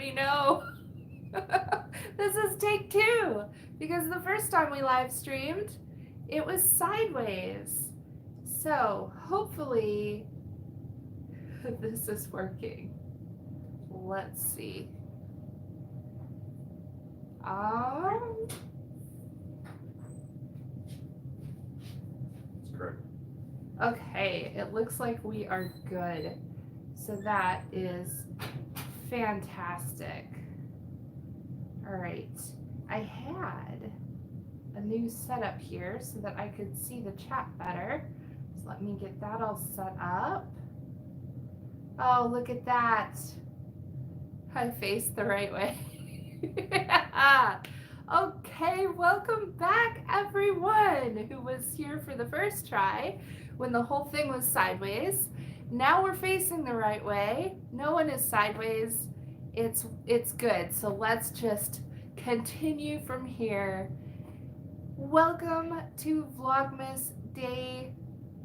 me know. This is take 2 because the first time we live streamed, it was sideways. So hopefully this is working. Let's see. That's correct. Okay, it looks like we are good. So that is fantastic. All right, I had a new setup here so that I could see the chat better. So let me get that all set up. Oh, look at that. I faced the right way. Okay, welcome back everyone who was here for the first try when the whole thing was sideways. Now we're facing the right way. No one is sideways. It's good. So let's just continue from here. Welcome to Vlogmas Day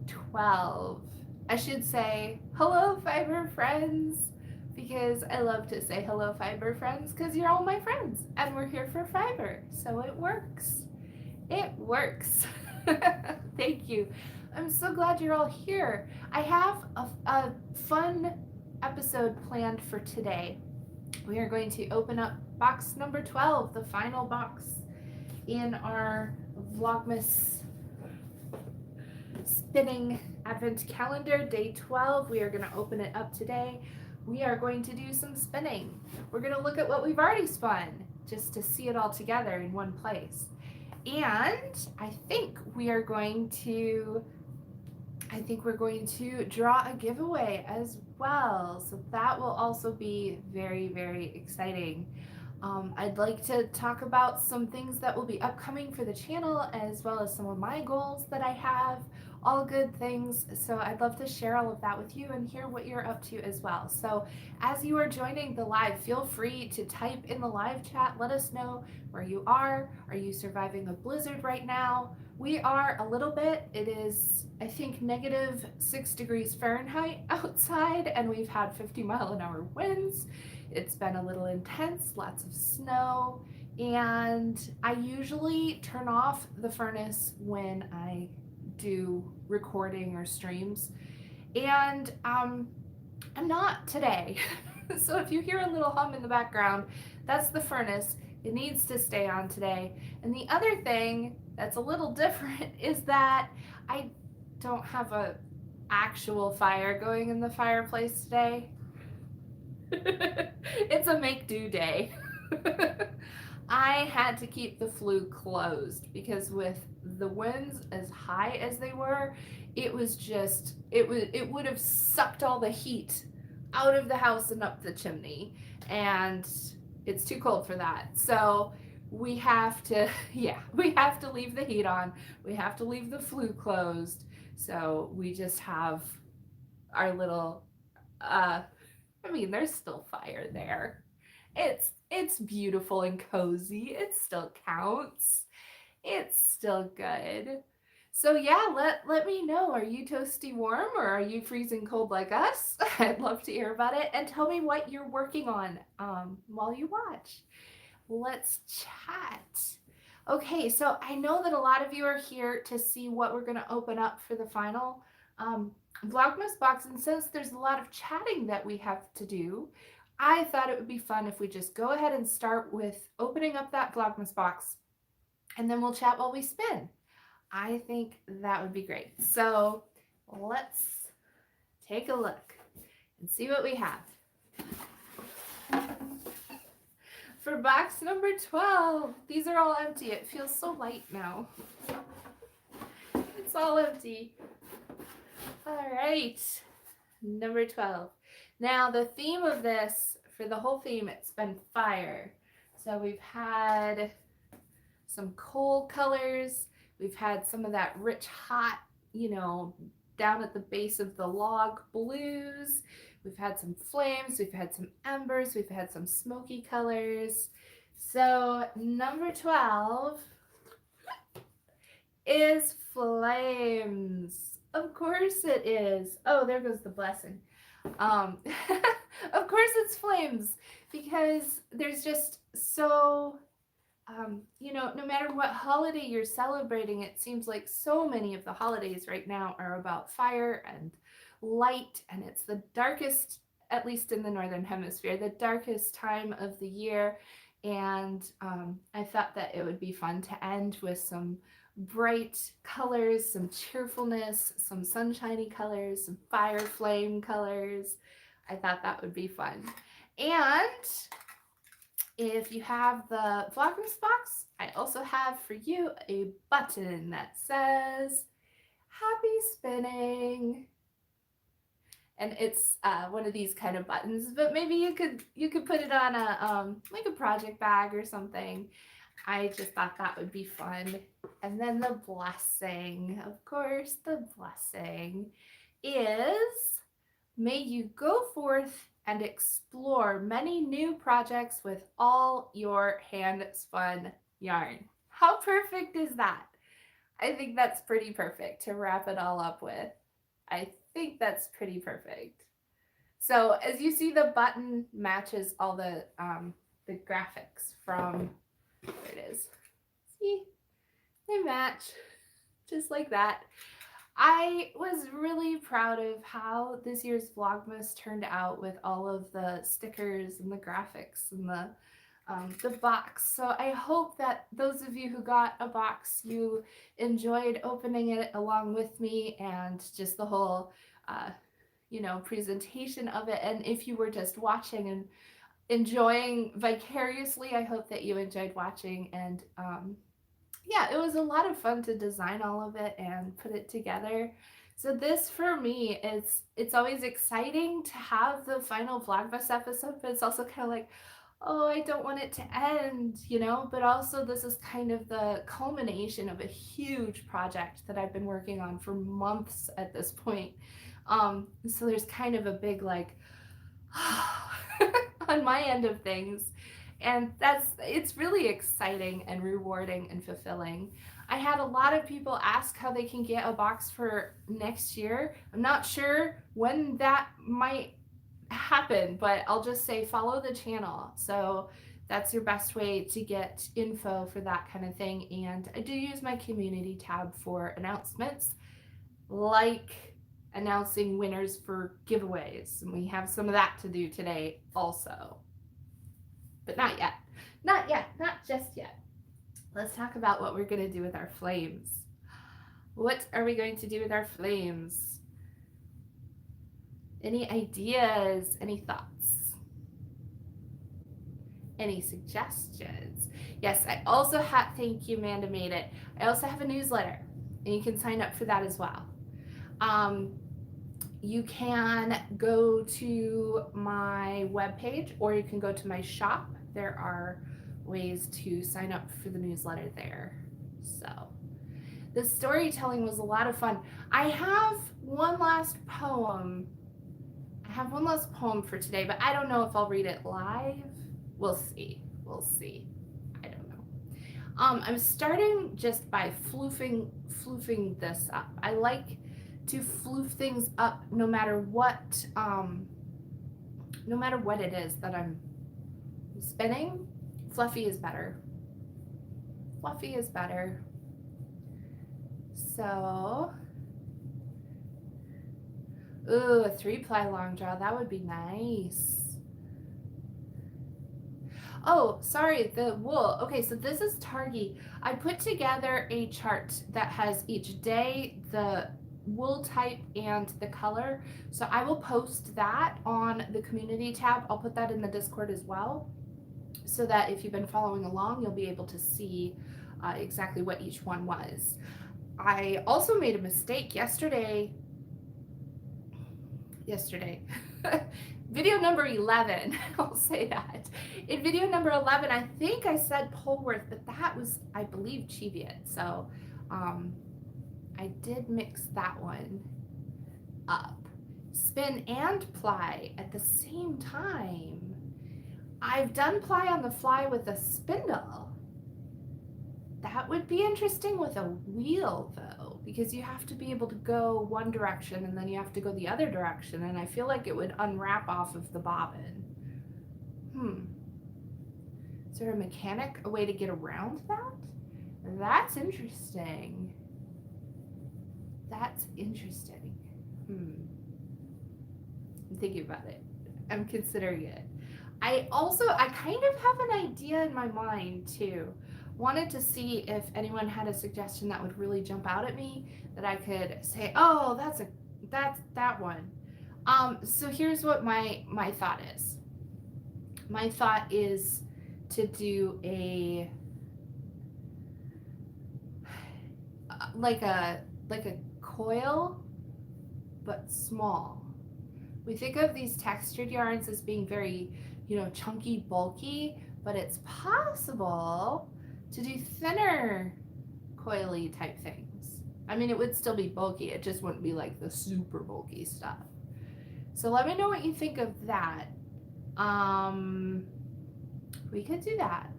12. I should say hello fiber friends, because I love to say hello fiber friends because you're all my friends and we're here for fiber, so it works. It works. Thank you. I'm so glad you're all here. I have a fun episode planned for today. We are going to open up box number 12, the final box in our Vlogmas spinning advent calendar, day 12. We are going to open it up today. We are going to do some spinning. We're going to look at what we've already spun just to see it all together in one place. And I think we're going to draw a giveaway as well. So that will also be very, very exciting. I'd like to talk about some things that will be upcoming for the channel, as well as some of my goals that I have, all good things. So I'd love to share all of that with you and hear what you're up to as well. So as you are joining the live, feel free to type in the live chat. Let us know where you are. Are you surviving a blizzard right now? We are a little bit. It is, I think, -6 degrees Fahrenheit outside, and we've had 50-mile-an-hour winds. It's been a little intense, lots of snow, and I usually turn off the furnace when I do recording or streams, and I'm not today. So if you hear a little hum in the background, that's the furnace. It needs to stay on today. And the other thing that's a little different is that I don't have a actual fire going in the fireplace today. It's a make-do day. I had to keep the flue closed because with the winds as high as they were, it was just, it would have sucked all the heat out of the house and up the chimney, and it's too cold for that. So we have to, yeah, we have to leave the heat on. We have to leave the flue closed. So we just have our little, I mean, there's still fire there. It's beautiful and cozy. It still counts. It's still good. So yeah, let me know. Are you toasty warm or are you freezing cold like us? I'd love to hear about it, and tell me what you're working on while you watch. Let's chat. Okay, so I know that a lot of you are here to see what we're going to open up for the final Vlogmas box, and since there's a lot of chatting that we have to do, I thought it would be fun if we just go ahead and start with opening up that Vlogmas box, and then we'll chat while we spin. I think that would be great. So let's take a look and see what we have. For box number 12, these are all empty. It feels so light now. It's all empty. All right, number 12. Now the theme of this, for the whole theme, it's been fire. So we've had some coal colors. We've had some of that rich, hot, down at the base of the log blues. We've had some flames. We've had some embers. We've had some smoky colors. So number 12 is flames. Of course it is. Oh, there goes the blessing. Of course it's flames, because there's just so, no matter what holiday you're celebrating, it seems like so many of the holidays right now are about fire and light, and it's the darkest, at least in the Northern Hemisphere, the darkest time of the year. And I thought that it would be fun to end with some bright colors, some cheerfulness, some sunshiny colors, some fire flame colors. I thought that would be fun. And if you have the Vlogmas box, I also have for you a button that says Happy Spinning. And it's one of these kind of buttons, but maybe you could put it on a like a project bag or something. I just thought that would be fun. And then the blessing, of course, the blessing is, may you go forth and explore many new projects with all your hand-spun yarn. How perfect is that? I think that's pretty perfect to wrap it all up with. I think that's pretty perfect. So as you see, the button matches all the graphics from, there it is. See, they match just like that. I was really proud of how this year's Vlogmas turned out with all of the stickers and the graphics and the box. So I hope that those of you who got a box, you enjoyed opening it along with me and just the whole, presentation of it. And if you were just watching and enjoying vicariously, I hope that you enjoyed watching. And yeah, it was a lot of fun to design all of it and put it together. So this, for me, it's always exciting to have the final Vlogmas episode, but it's also kind of like, oh, I don't want it to end, but also this is kind of the culmination of a huge project that I've been working on for months at this point. So there's kind of a big like on my end of things. And it's really exciting and rewarding and fulfilling. I had a lot of people ask how they can get a box for next year. I'm not sure when that might happen, but I'll just say follow the channel. So that's your best way to get info for that kind of thing. And I do use my community tab for announcements, like announcing winners for giveaways. And we have some of that to do today also. But not yet. Not yet. Not just yet. Let's talk about what we're going to do with our flames. What are we going to do with our flames? Any ideas? Any thoughts? Any suggestions? Yes, I also have, thank you, Amanda made it. I also have a newsletter, and you can sign up for that as well. You can go to my webpage, or you can go to my shop. There are ways to sign up for the newsletter there. So the storytelling was a lot of fun. I have one last poem. For today, but I don't know if I'll read it live. We'll see. I don't know. I'm starting just by floofing this up. I like to floof things up no matter what it is that I'm spinning. Fluffy is better. So, ooh, a 3-ply long draw, that would be nice. Oh, sorry, the wool. Okay, so this is Targi. I put together a chart that has each day, the wool type, and the color. So I will post that on the community tab. I'll put that in the Discord as well, so that if you've been following along, you'll be able to see exactly what each one was. I also made a mistake yesterday. Video number 11, I'll say that. In video number 11, I think I said Polworth, but that was, I believe, Cheviot. So I did mix that one up. Spin and ply at the same time. I've done ply on the fly with a spindle. That would be interesting with a wheel, though, because you have to be able to go one direction and then you have to go the other direction, and I feel like it would unwrap off of the bobbin. Is there a mechanic, a way to get around that? That's interesting. That's interesting. I'm thinking about it. I'm considering it. I kind of have an idea in my mind too. Wanted to see if anyone had a suggestion that would really jump out at me that I could say, oh, that's that one. So here's what my thought is. My thought is to do a like a coil, but small. We think of these textured yarns as being very, chunky, bulky, but it's possible to do thinner coily type things. I mean, it would still be bulky, it just wouldn't be like the super bulky stuff. So let me know what you think of that. We could do that.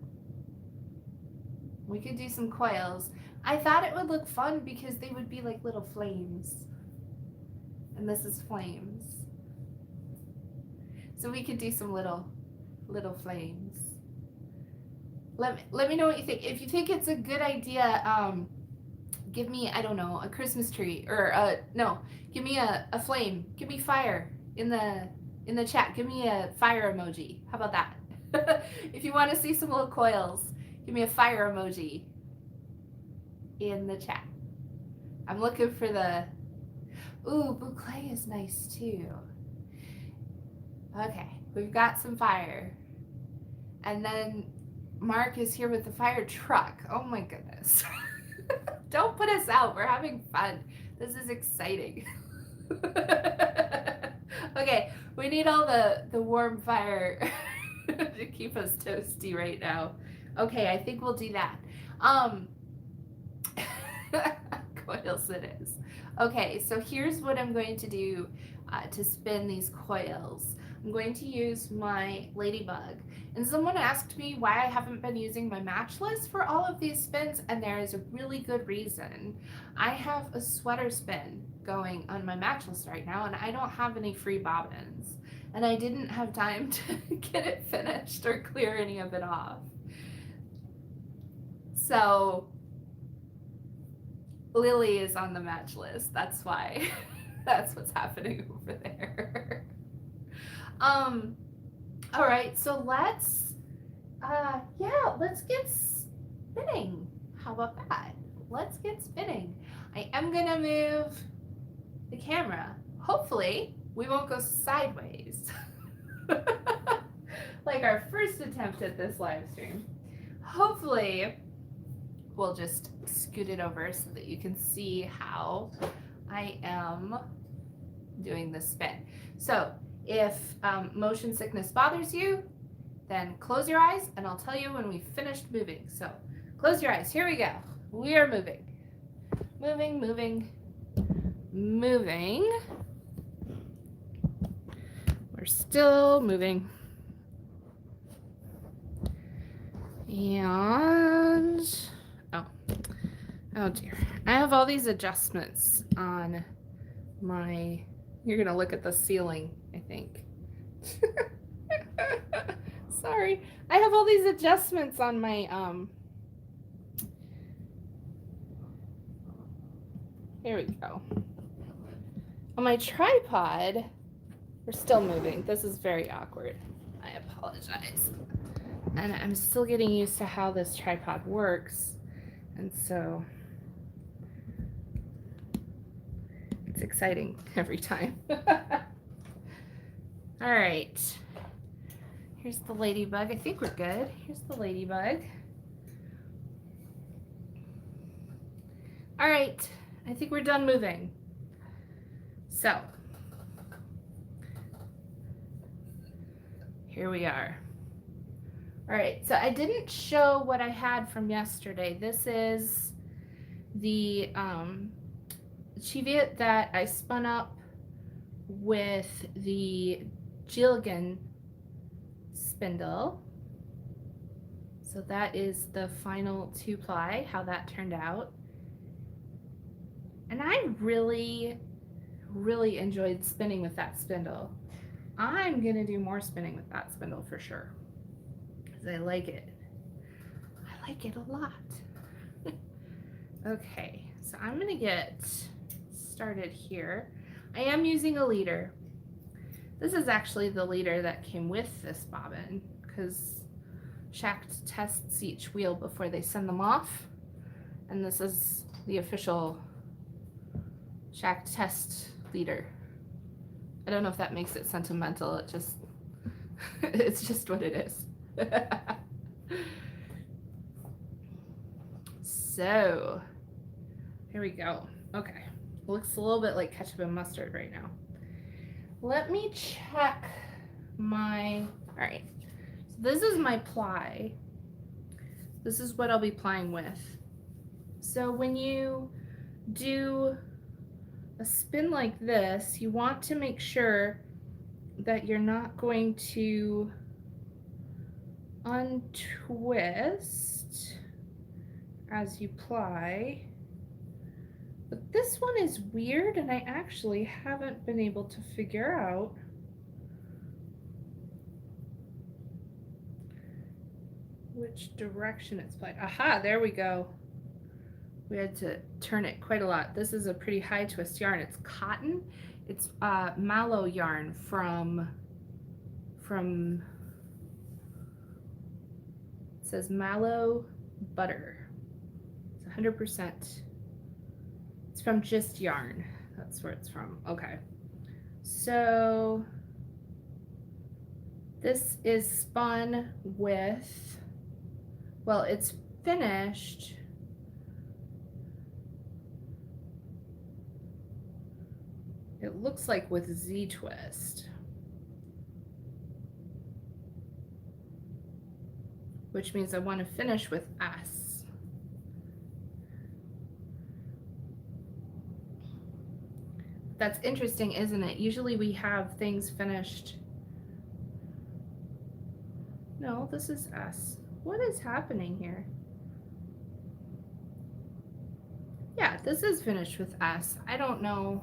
We could do some coils. I thought it would look fun because they would be like little flames. And this is flames. So we could do some little flames. Let me know what you think. If you think it's a good idea, give me, I don't know, a Christmas tree, or no, give me a flame. Give me fire in the chat. Give me a fire emoji. How about that? If you want to see some little coils, give me a fire emoji in the chat. I'm looking for the, ooh, boucle is nice too. Okay, we've got some fire. And then Mark is here with the fire truck. Oh my goodness. Don't put us out. We're having fun. This is exciting. Okay, we need all the warm fire to keep us toasty right now. Okay, I think we'll do that. Coils it is. Okay, so here's what I'm going to do to spin these coils. I'm going to use my ladybug. And someone asked me why I haven't been using my matchless for all of these spins, and there is a really good reason. I have a sweater spin going on my matchless right now, and I don't have any free bobbins. And I didn't have time to get it finished or clear any of it off. So Lily is on the match list. That's why. That's what's happening over there. All right, so let's get spinning. How about that? Let's get spinning. I am gonna move the camera. Hopefully we won't go sideways like our first attempt at this live stream. Hopefully we'll just scoot it over so that you can see how I am doing this spin. So if motion sickness bothers you, then close your eyes and I'll tell you when we've finished moving. So close your eyes. Here we go. We are moving. Moving, moving, moving. We're still moving. And, oh dear. I have all these adjustments on my, you're gonna look at the ceiling, I think. Sorry. I have all these adjustments on my, here we go. On my tripod, we're still moving. This is very awkward. I apologize. And I'm still getting used to how this tripod works. And so it's exciting every time. All right. Here's the ladybug. I think we're good. Here's the ladybug. All right. I think we're done moving. So here we are. All right, so I didn't show what I had from yesterday. This is the Cheviot that I spun up with the JillianEve spindle. So that is the final 2-ply, how that turned out. And I really, really enjoyed spinning with that spindle. I'm gonna do more spinning with that spindle for sure. because I like it. I like it a lot. Okay, so I'm gonna get started here. I am using a leader. This is actually the leader that came with this bobbin because Shack tests each wheel before they send them off, and this is the official Shack test leader. I don't know if that makes it sentimental. It just it's just what it is. So here we go. Okay, looks a little bit like ketchup and mustard right now. Let me check my, all right, so this is my ply. This is what I'll be plying with. So when you do a spin like this, you want to make sure that you're not going to untwist as you ply. But this one is weird, and I actually haven't been able to figure out which direction it's plied. Aha, there we go. We had to turn it quite a lot. This is a pretty high twist yarn. It's cotton. It's mallow yarn from it says mallow butter. It's 100%. It's from Just Yarn. That's where it's from. Okay. So this is spun with, well, it's finished. It looks like with Z twist, which means I want to finish with S. That's interesting, isn't it? Usually we have things finished. No, this is S. What is happening here? Yeah, this is finished with S. I don't know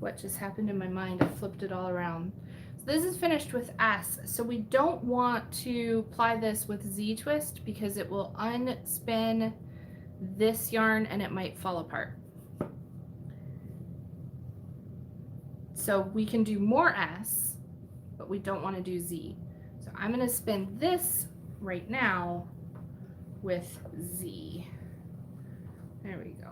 what just happened in my mind. I flipped it all around. So this is finished with S. So we don't want to ply this with Z twist because it will unspin this yarn and it might fall apart. So we can do more S, but we don't want to do Z. So I'm going to spin this right now with Z. There we go.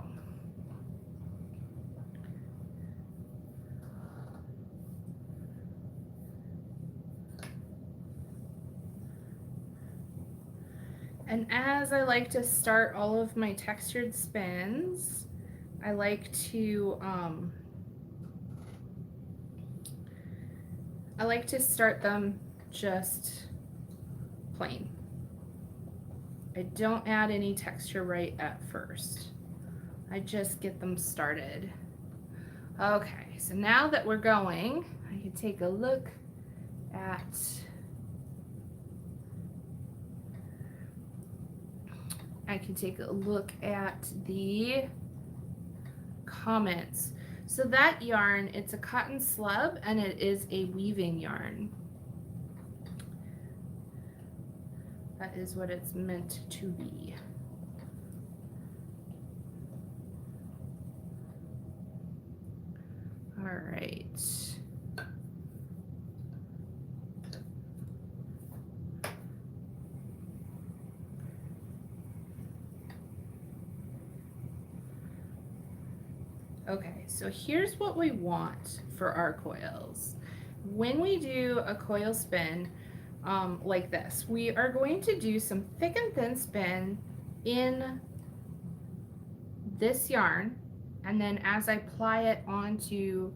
And as I like to start all of my textured spins, I like to start them just plain. I don't add any texture right at first. I just get them started. Okay, so now that we're going, I can take a look at the comments. So that yarn, it's a cotton slub and it is a weaving yarn. That is what it's meant to be. All right. Okay, so here's what we want for our coils. When we do a coil spin like this, we are going to do some thick and thin spin in this yarn, and then as I ply it onto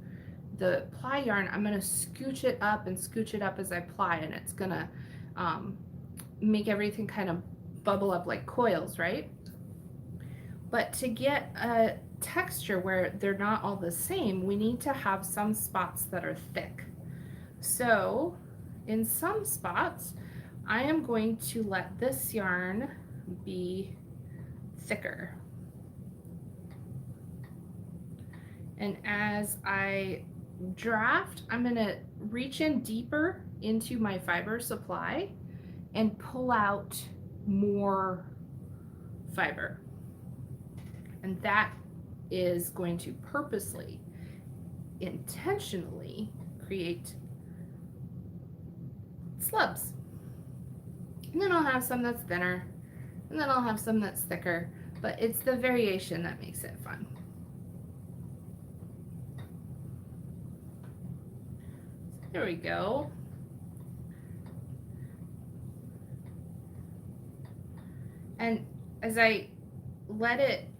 the ply yarn, I'm going to scooch it up and scooch it up as I ply, and it's going to make everything kind of bubble up like coils, right? But to get a texture where they're not all the same, we need to have some spots that are thick. So in some spots, I am going to let this yarn be thicker. And as I draft, I'm going to reach in deeper into my fiber supply and pull out more fiber. And that is going to purposely, intentionally create slubs. And then I'll have some that's thinner, and then I'll have some that's thicker, but it's the variation that makes it fun. There we go. And as I let it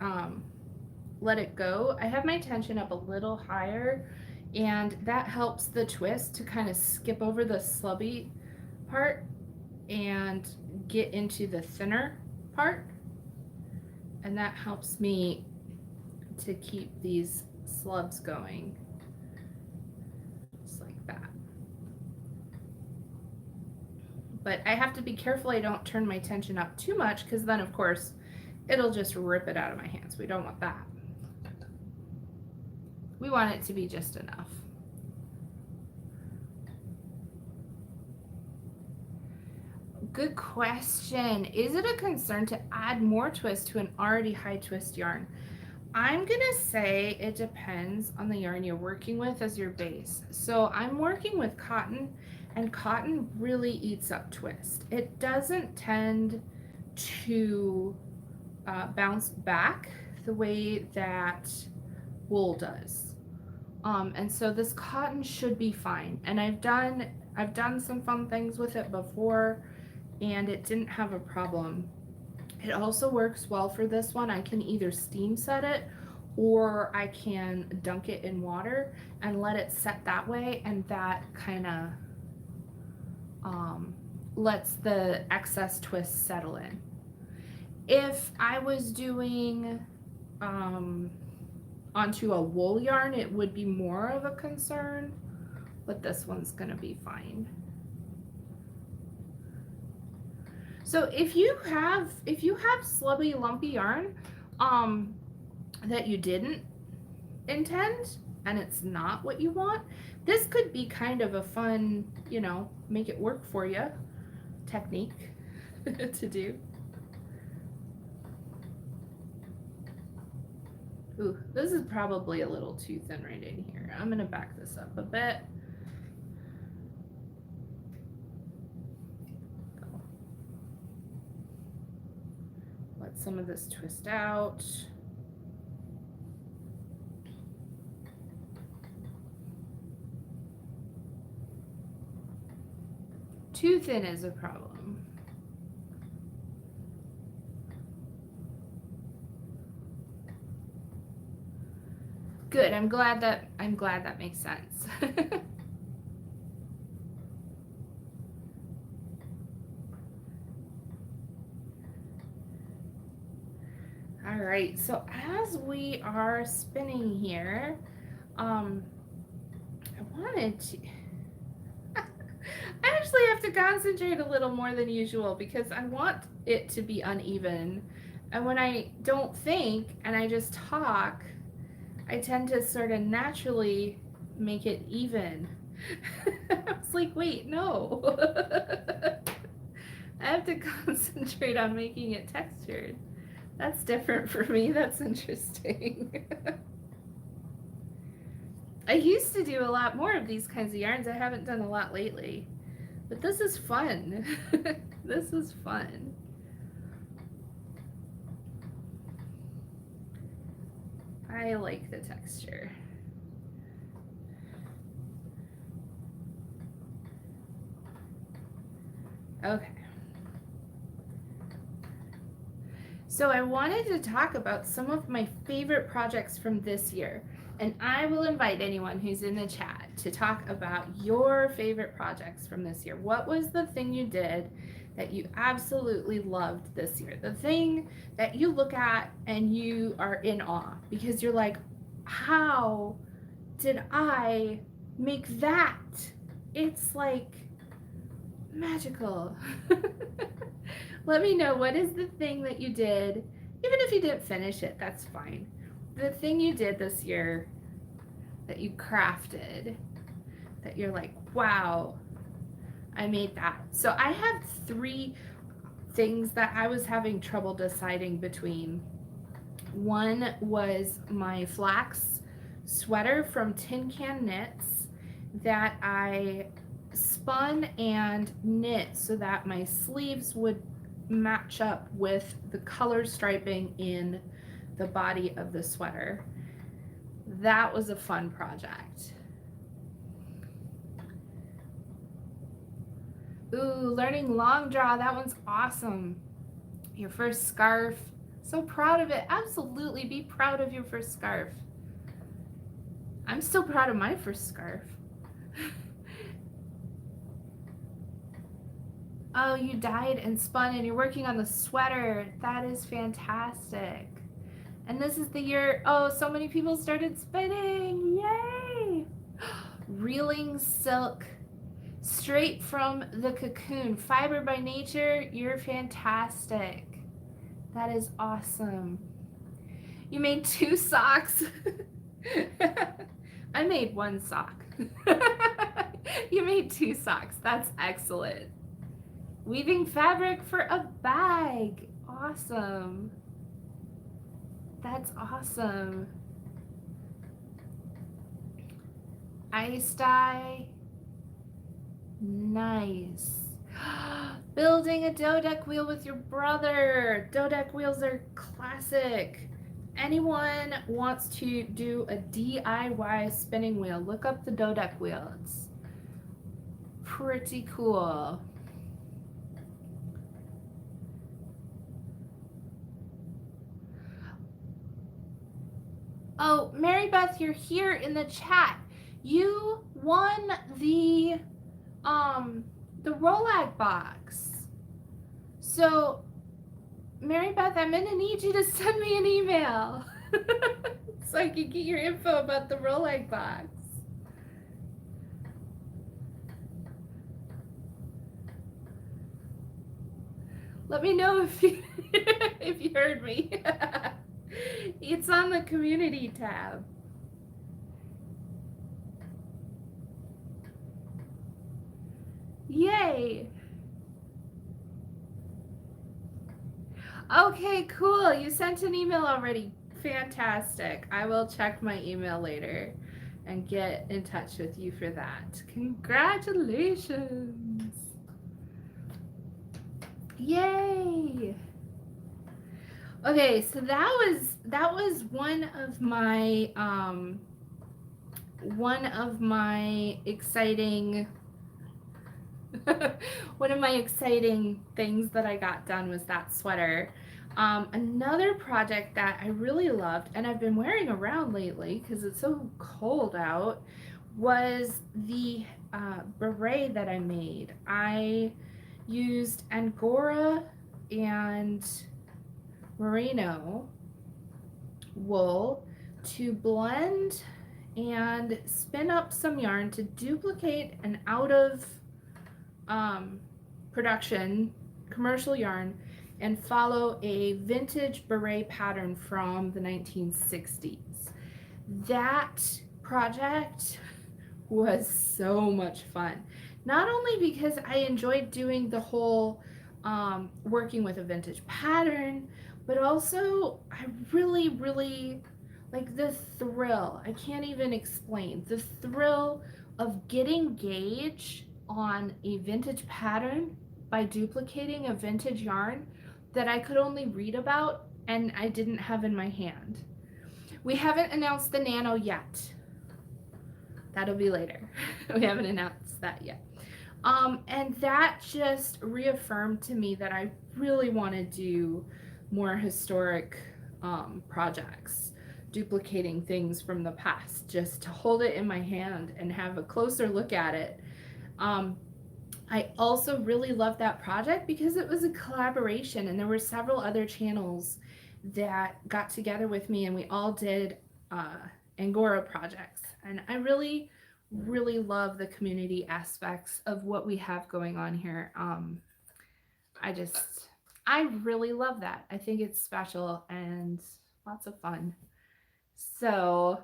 go, I have my tension up a little higher, and that helps the twist to kind of skip over the slubby part and get into the thinner part, and that helps me to keep these slubs going just like that. But I have to be careful I don't turn my tension up too much, because then of course it'll just rip it out of my hands. We don't want that. We want it to be just enough. Good question. Is it a concern to add more twist to an already high twist yarn? I'm gonna say it depends on the yarn you're working with as your base. So I'm working with cotton, and cotton really eats up twist. It doesn't tend to bounce back the way that wool does. And so this cotton should be fine. And I've done some fun things with it before, and it didn't have a problem. It also works well for this one. I can either steam set it, or I can dunk it in water and let it set that way, and that kind of lets the excess twist settle in. If I was doing onto a wool yarn, it would be more of a concern, but this one's gonna be fine. So if you have slubby, lumpy yarn that you didn't intend, and it's not what you want, this could be kind of a fun, you know, make it work for you technique to do. Ooh, this is probably a little too thin right in here. I'm gonna back this up a bit. Let some of this twist out. Too thin is a problem. Good. I'm glad that makes sense. All right. So as we are spinning here, I wanted to. I actually have to concentrate a little more than usual because I want it to be uneven. And when I don't think and I just talk, I tend to sort of naturally make it even. I was like, wait, no. I have to concentrate on making it textured. That's different for me. That's interesting. I used to do a lot more of these kinds of yarns. I haven't done a lot lately. But this is fun. This is fun. I like the texture. Okay. So I wanted to talk about some of my favorite projects from this year. And I will invite anyone who's in the chat to talk about your favorite projects from this year. What was the thing you did that you absolutely loved this year? The thing that you look at and you are in awe because you're like, how did I make that? It's like magical. Let me know, what is the thing that you did, even if you didn't finish it, that's fine. The thing you did this year that you crafted, that you're like, wow, I made that. So I have 3 things that I was having trouble deciding between. One was my flax sweater from Tin Can Knits that I spun and knit so that my sleeves would match up with the color striping in the body of the sweater. That was a fun project. Ooh, learning long draw, that one's awesome. Your first scarf, so proud of it. Absolutely be proud of your first scarf. I'm still proud of my first scarf. Oh, you dyed and spun and you're working on the sweater. That is fantastic. And this is the year, oh, so many people started spinning. Yay! Reeling silk, straight from the cocoon. Fiber by nature, you're fantastic. That is awesome. You made 2 socks. I made 1 sock. You made 2 socks. That's excellent. Weaving fabric for a bag. Awesome. That's awesome. Ice dye. Nice. Building a dough deck wheel with your brother. Dough deck wheels are classic. Anyone wants to do a DIY spinning wheel, look up the dough deck wheel. It's pretty cool. Oh, Mary Beth, you're here in the chat. You won the Rolag box. So, Mary Beth, I'm gonna need you to send me an email so I can get your info about the Rolag box. Let me know if you if you heard me. It's on the community tab. Yay! Okay, cool. You sent an email already. Fantastic. I will check my email later and get in touch with you for that. Congratulations. Yay. Okay, so that was one of my exciting one of my exciting things that I got done was that sweater. Another project that I really loved and I've been wearing around lately because it's so cold out was the beret that I made. I used Angora and merino wool to blend and spin up some yarn to duplicate an out of production commercial yarn and follow a vintage beret pattern from the 1960s. That project was so much fun. Not only because I enjoyed doing the whole working with a vintage pattern, but also I really like the thrill. I can't even explain the thrill of getting gauge on a vintage pattern by duplicating a vintage yarn that I could only read about and I didn't have in my hand. We haven't announced the nano yet. That'll be later. We haven't announced that yet. And that just reaffirmed to me that I really want to do more historic projects, duplicating things from the past, just to hold it in my hand and have a closer look at it. I also really loved that project because it was a collaboration and there were several other channels that got together with me and we all did Angora projects. And I really love the community aspects of what we have going on here. I really love that. I think it's special and lots of fun. So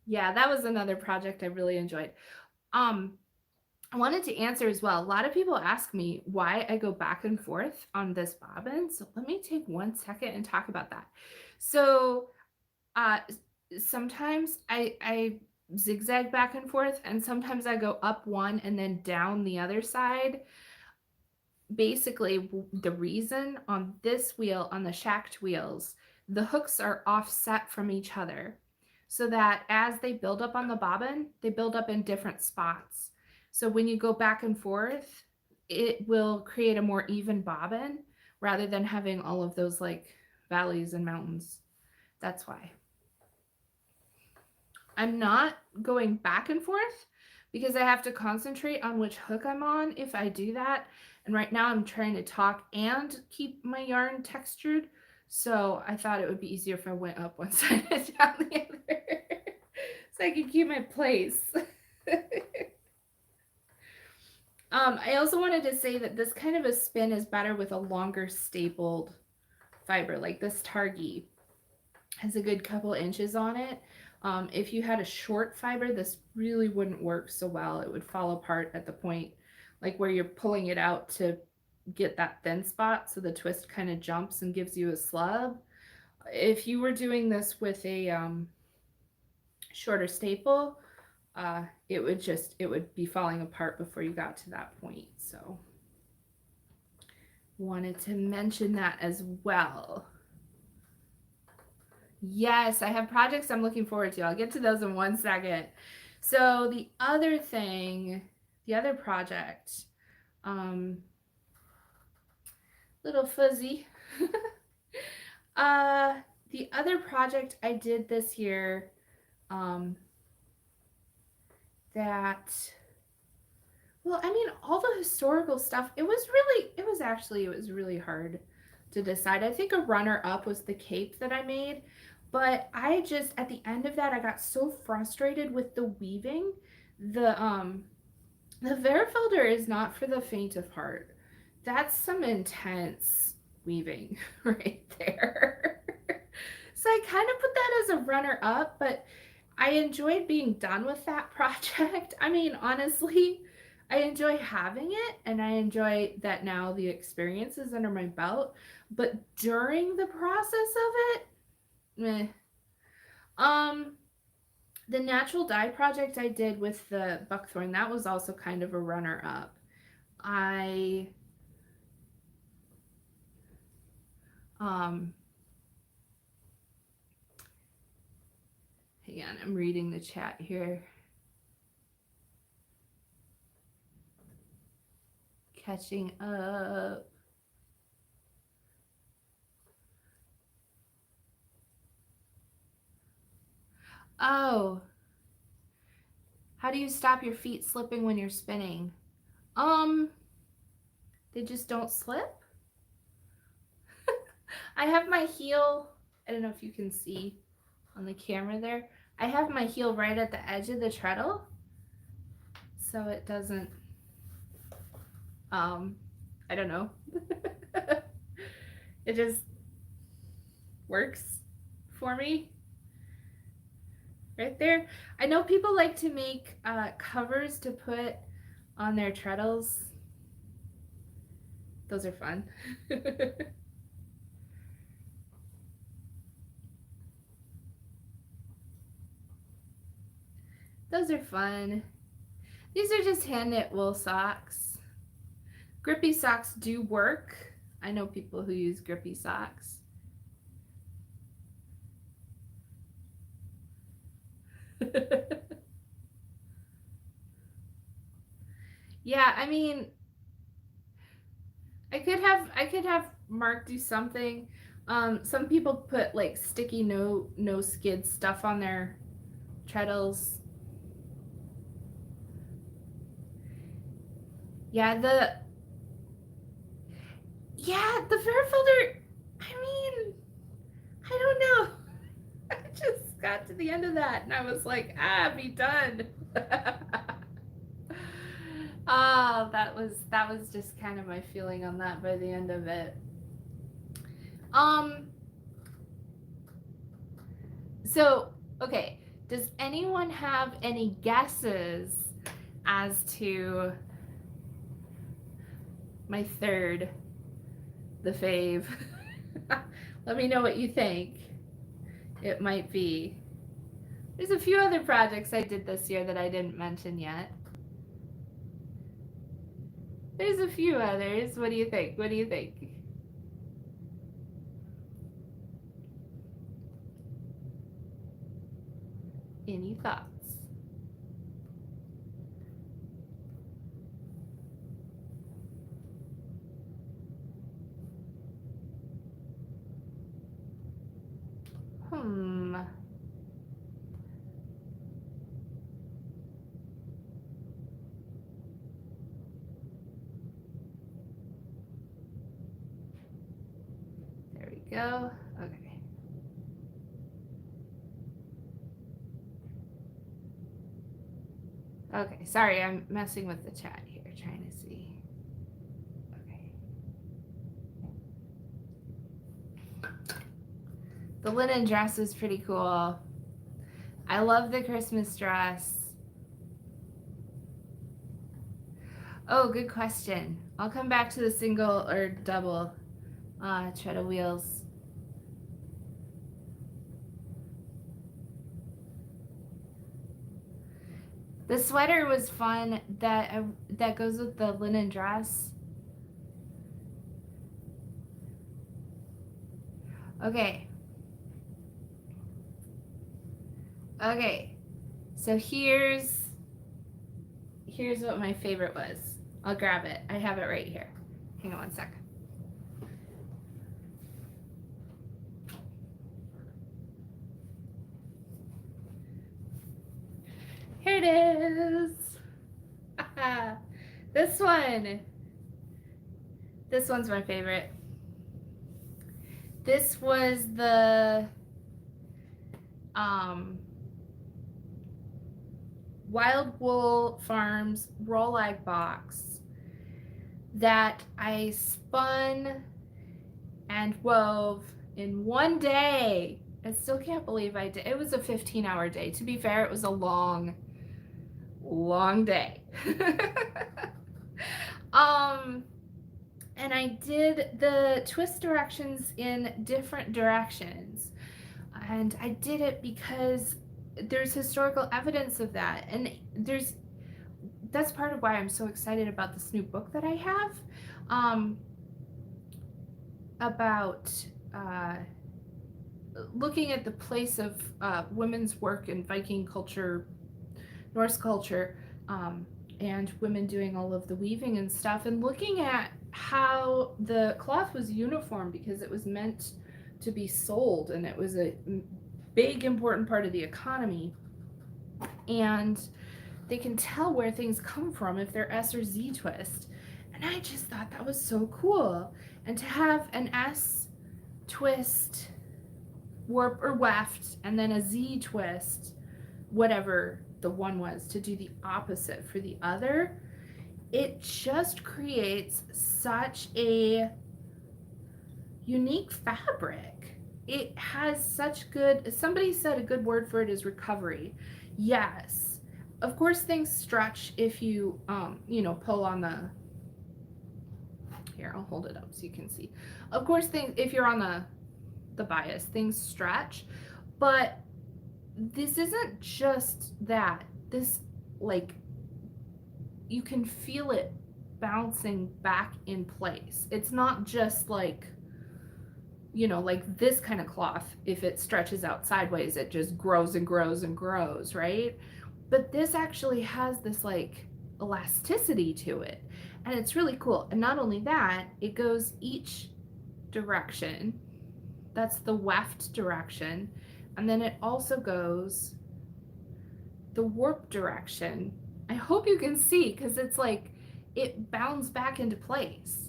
yeah, that was another project I really enjoyed. I wanted to answer as well. A lot of people ask me why I go back and forth on this bobbin. So let me take 1 second and talk about that. So sometimes I zigzag back and forth, and sometimes I go up one and then down the other side. Basically, the reason on this wheel, on the shacked wheels, the hooks are offset from each other so that as they build up on the bobbin, they build up in different spots. So when you go back and forth, it will create a more even bobbin rather than having all of those like valleys and mountains. That's why. I'm not going back and forth because I have to concentrate on which hook I'm on if I do that. And right now I'm trying to talk and keep my yarn textured. So I thought it would be easier if I went up one side and down the other. So I can keep my place. I also wanted to say that this kind of a spin is better with a longer stapled fiber. Like this Targhee has a good couple inches on it. If you had a short fiber, this really wouldn't work so well. It would fall apart at the point, like where you're pulling it out to get that thin spot, so the twist kind of jumps and gives you a slub. If you were doing this with a shorter staple, it would be falling apart before you got to that point. So wanted to mention that as well. Yes, I have projects I'm looking forward to. I'll get to those in 1 second. So the other thing, the other project, little fuzzy. The other project I did this year, well, I mean, all the historical stuff, it was really hard to decide. I think a runner-up was the cape that I made, but I just, at the end of that, I got so frustrated with the weaving. The Verifelder is not for the faint of heart. That's some intense weaving right there. So I kind of put that as a runner-up, but I enjoyed being done with that project. I mean, honestly, I enjoy having it, and I enjoy that now the experience is under my belt. But during the process of it, meh. The natural dye project I did with the buckthorn, that was also kind of a runner-up. Hang on, I'm reading the chat here. Catching up. Oh, how do you stop your feet slipping when you're spinning? They just don't slip. I have my heel, I don't know if you can see on the camera there. I have my heel right at the edge of the treadle, so it doesn't, I don't know. It just works for me right there. I know people like to make covers to put on their treadles. Those are fun. Those are fun. These are just hand knit wool socks. Grippy socks do work. I know people who use grippy socks. Yeah, I mean, I could have Mark do something. Some people put like sticky no skid stuff on their treadles. Yeah, the Verifelder, I mean, I don't know. I just got to the end of that and I was like, be done. Oh, that was just kind of my feeling on that by the end of it. So, okay, does anyone have any guesses as to my third, the fave. Let me know what you think it might be. There's a few other projects I did this year that I didn't mention yet. There's a few others. What do you think? What do you think? Any thoughts? There we go. Okay. Okay, sorry, I'm messing with the chat here, trying to see. Okay. The linen dress is pretty cool. I love the Christmas dress. Oh, good question. I'll come back to the single or double treadle wheels. The sweater was fun that goes with the linen dress. Okay. Okay. So here's what my favorite was. I'll grab it. I have it right here. Hang on one second. Here it is. This one. This one's my favorite. This was the Wild Wool Farms Roll-Ag box that I spun and wove in one day. I still can't believe I did. It was a 15-hour day. To be fair, it was a long day. And I did the twist directions in different directions. And I did it because there's historical evidence of that. And that's part of why I'm so excited about this new book that I have about looking at the place of women's work in Viking culture, Norse culture, and women doing all of the weaving and stuff, and looking at how the cloth was uniform because it was meant to be sold, and it was a big important part of the economy, and they can tell where things come from if they're S or Z twist. And I just thought that was so cool. And to have an S twist, warp or weft, and then a Z twist, whatever the one was, to do the opposite for the other, it just creates such a unique fabric. It has such good, somebody said a good word for it is recovery. Yes, of course things stretch if you pull on the, here, I'll hold it up so you can see. Of course things, if you're on the bias, things stretch, but this isn't just that. This, like, you can feel it bouncing back in place. It's not just like, like this kind of cloth, if it stretches out sideways, it just grows and grows and grows, right? But this actually has this like elasticity to it, and it's really cool. And not only that, it goes each direction. That's the weft direction. And then it also goes the warp direction. I hope you can see, because it's like it bounds back into place.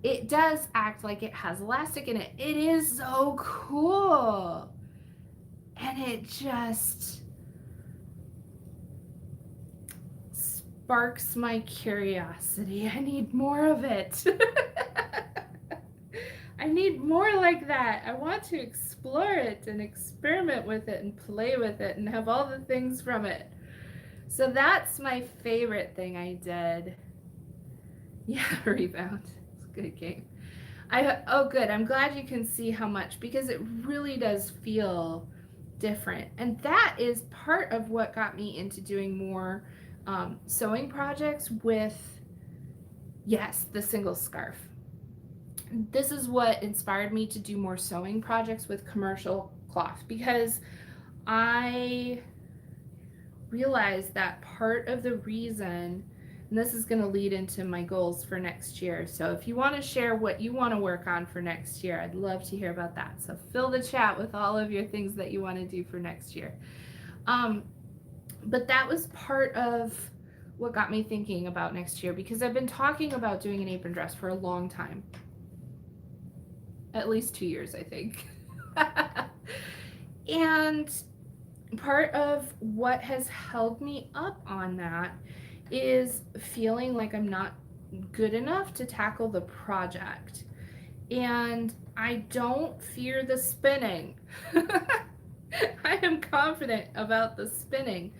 It does act like it has elastic in it. It is so cool. And it just sparks my curiosity. I need more of it. I need more like that. I want to explore it and experiment with it and play with it and have all the things from it. So that's my favorite thing I did. Yeah, Rebound. It's a good game. Oh good, I'm glad you can see how much, because it really does feel different. And that is part of what got me into doing more sewing projects with, yes, the single scarf. This is what inspired me to do more sewing projects with commercial cloth, because I realized that part of the reason, and this is going to lead into my goals for next year. So if you want to share what you want to work on for next year, I'd love to hear about that. So fill the chat with all of your things that you want to do for next year. But that was part of what got me thinking about next year, because I've been talking about doing an apron dress for a long time. At least 2 years, I think. And part of what has held me up on that is feeling like I'm not good enough to tackle the project. And I don't fear the spinning. I am confident about the spinning.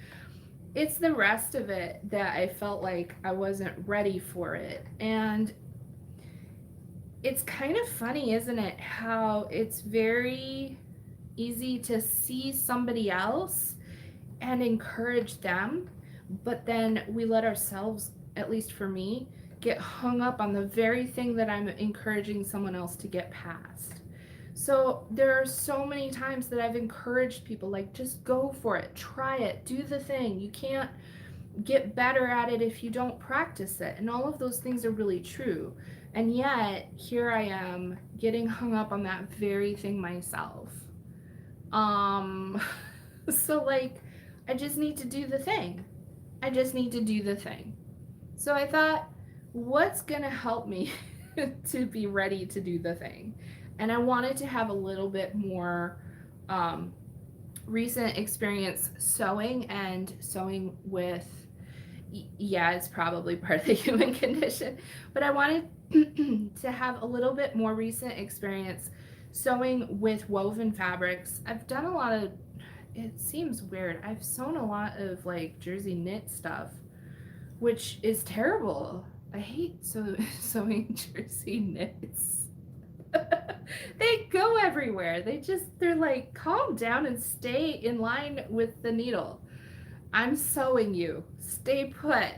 It's the rest of it that I felt like I wasn't ready for it. And it's kind of funny, isn't it, how it's very easy to see somebody else and encourage them, but then we let ourselves, at least for me, get hung up on the very thing that I'm encouraging someone else to get past. So there are so many times that I've encouraged people, like, just go for it, try it, do the thing. You can't get better at it if you don't practice it. And all of those things are really true. And yet, here I am getting hung up on that very thing myself. So like, I just need to do the thing. I just need to do the thing. So I thought, what's gonna help me to be ready to do the thing? And I wanted to have a little bit more recent experience sewing, and sewing with, yeah, it's probably part of the human condition, but I wanted to have a little bit more recent experience sewing with woven fabrics. I've done a lot of, it seems weird, I've sewn a lot of like jersey knit stuff, which is terrible. I hate sewing jersey knits. They go everywhere. They're like, calm down and stay in line with the needle. I'm sewing you. Stay put.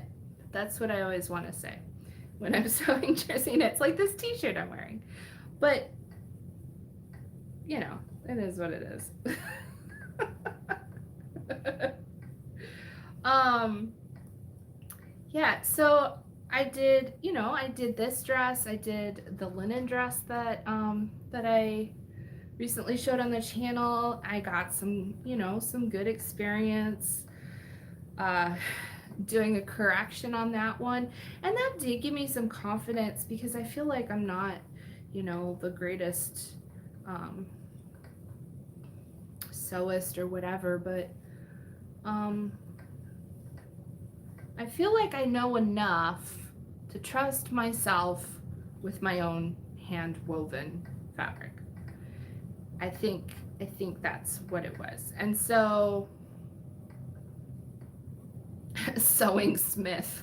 That's what I always want to say when I'm sewing jersey knits, like this t-shirt I'm wearing. But, you know, it is what it is. Yeah, so I did this dress. I did the linen dress that I recently showed on the channel. I got some good experience doing a correction on that one, and that did give me some confidence, because I feel like I'm not the greatest sewist or whatever, but I feel like I know enough to trust myself with my own hand woven fabric. I think that's what it was. And so sewing Smith.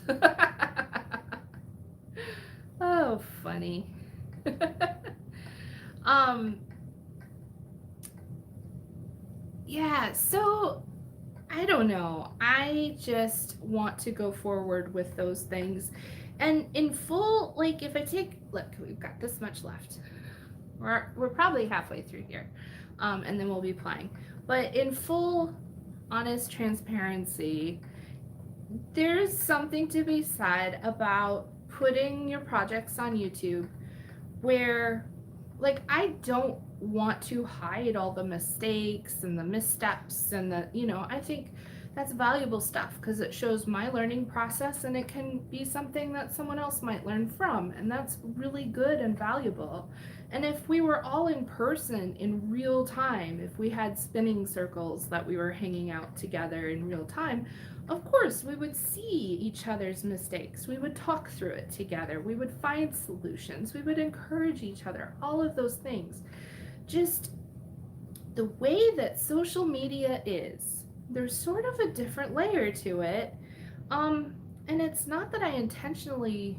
Oh, funny. Yeah, so I don't know. I just want to go forward with those things. And in full, like, if I look, we've got this much left. We're probably halfway through here. And then we'll be playing. But in full, honest transparency, there's something to be said about putting your projects on YouTube where, like, I don't want to hide all the mistakes and the missteps and I think that's valuable stuff, because it shows my learning process, and it can be something that someone else might learn from, and that's really good and valuable. And if we were all in person in real time, if we had spinning circles that we were hanging out together in real time, of course we would see each other's mistakes, we would talk through it together, we would find solutions, we would encourage each other, all of those things. Just the way that social media is, there's sort of a different layer to it, And it's not that I intentionally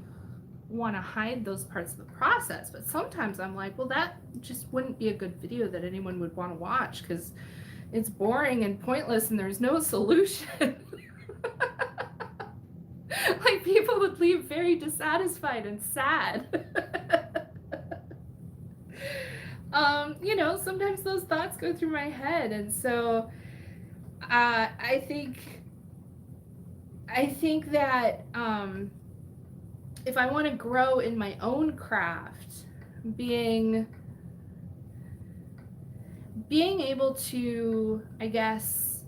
want to hide those parts of the process, but sometimes I'm like, well, that just wouldn't be a good video that anyone would want to watch because it's boring and pointless and there's no solution. Like, people would leave very dissatisfied and sad. You know, sometimes those thoughts go through my head, and so I think that if I want to grow in my own craft, being able to, I guess,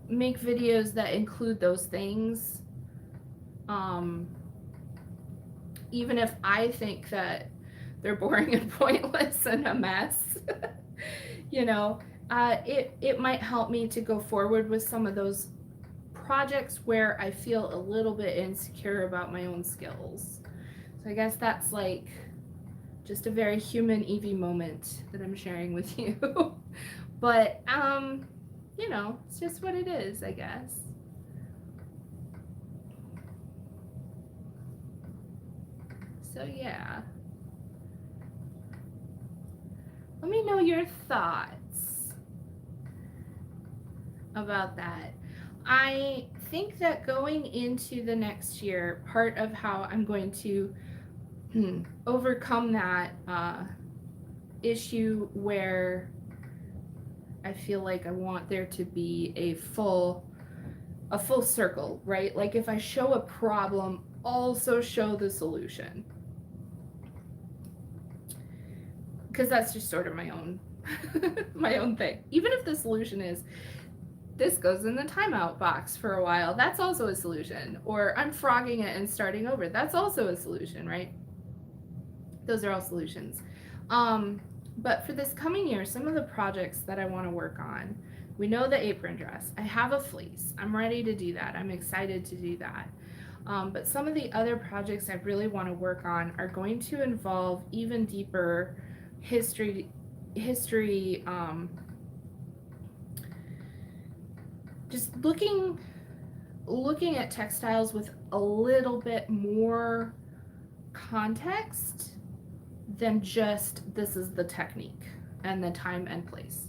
make videos that include those things, even if I think that they're boring and pointless and a mess, you know, it might help me to go forward with some of those projects where I feel a little bit insecure about my own skills. So I guess that's like just a very human Evie moment that I'm sharing with you. But you know, it's just what it is, I guess. So yeah. Let me know your thoughts about that. I think that going into the next year, part of how I'm going to overcome that issue where I feel like I want there to be a full circle, right? Like, if I show a problem, also show the solution. Because that's just sort of my own my own thing. Even if the solution is this goes in the timeout box for a while, that's also a solution. Or I'm frogging it and starting over, that's also a solution, right? Those are all solutions. But for this coming year, some of the projects that I want to work on, we know the apron dress. I have a fleece. I'm ready to do that. I'm excited to do that. But some of the other projects I really want to work on are going to involve even deeper history just looking at textiles with a little bit more context than just this is the technique and the time and place.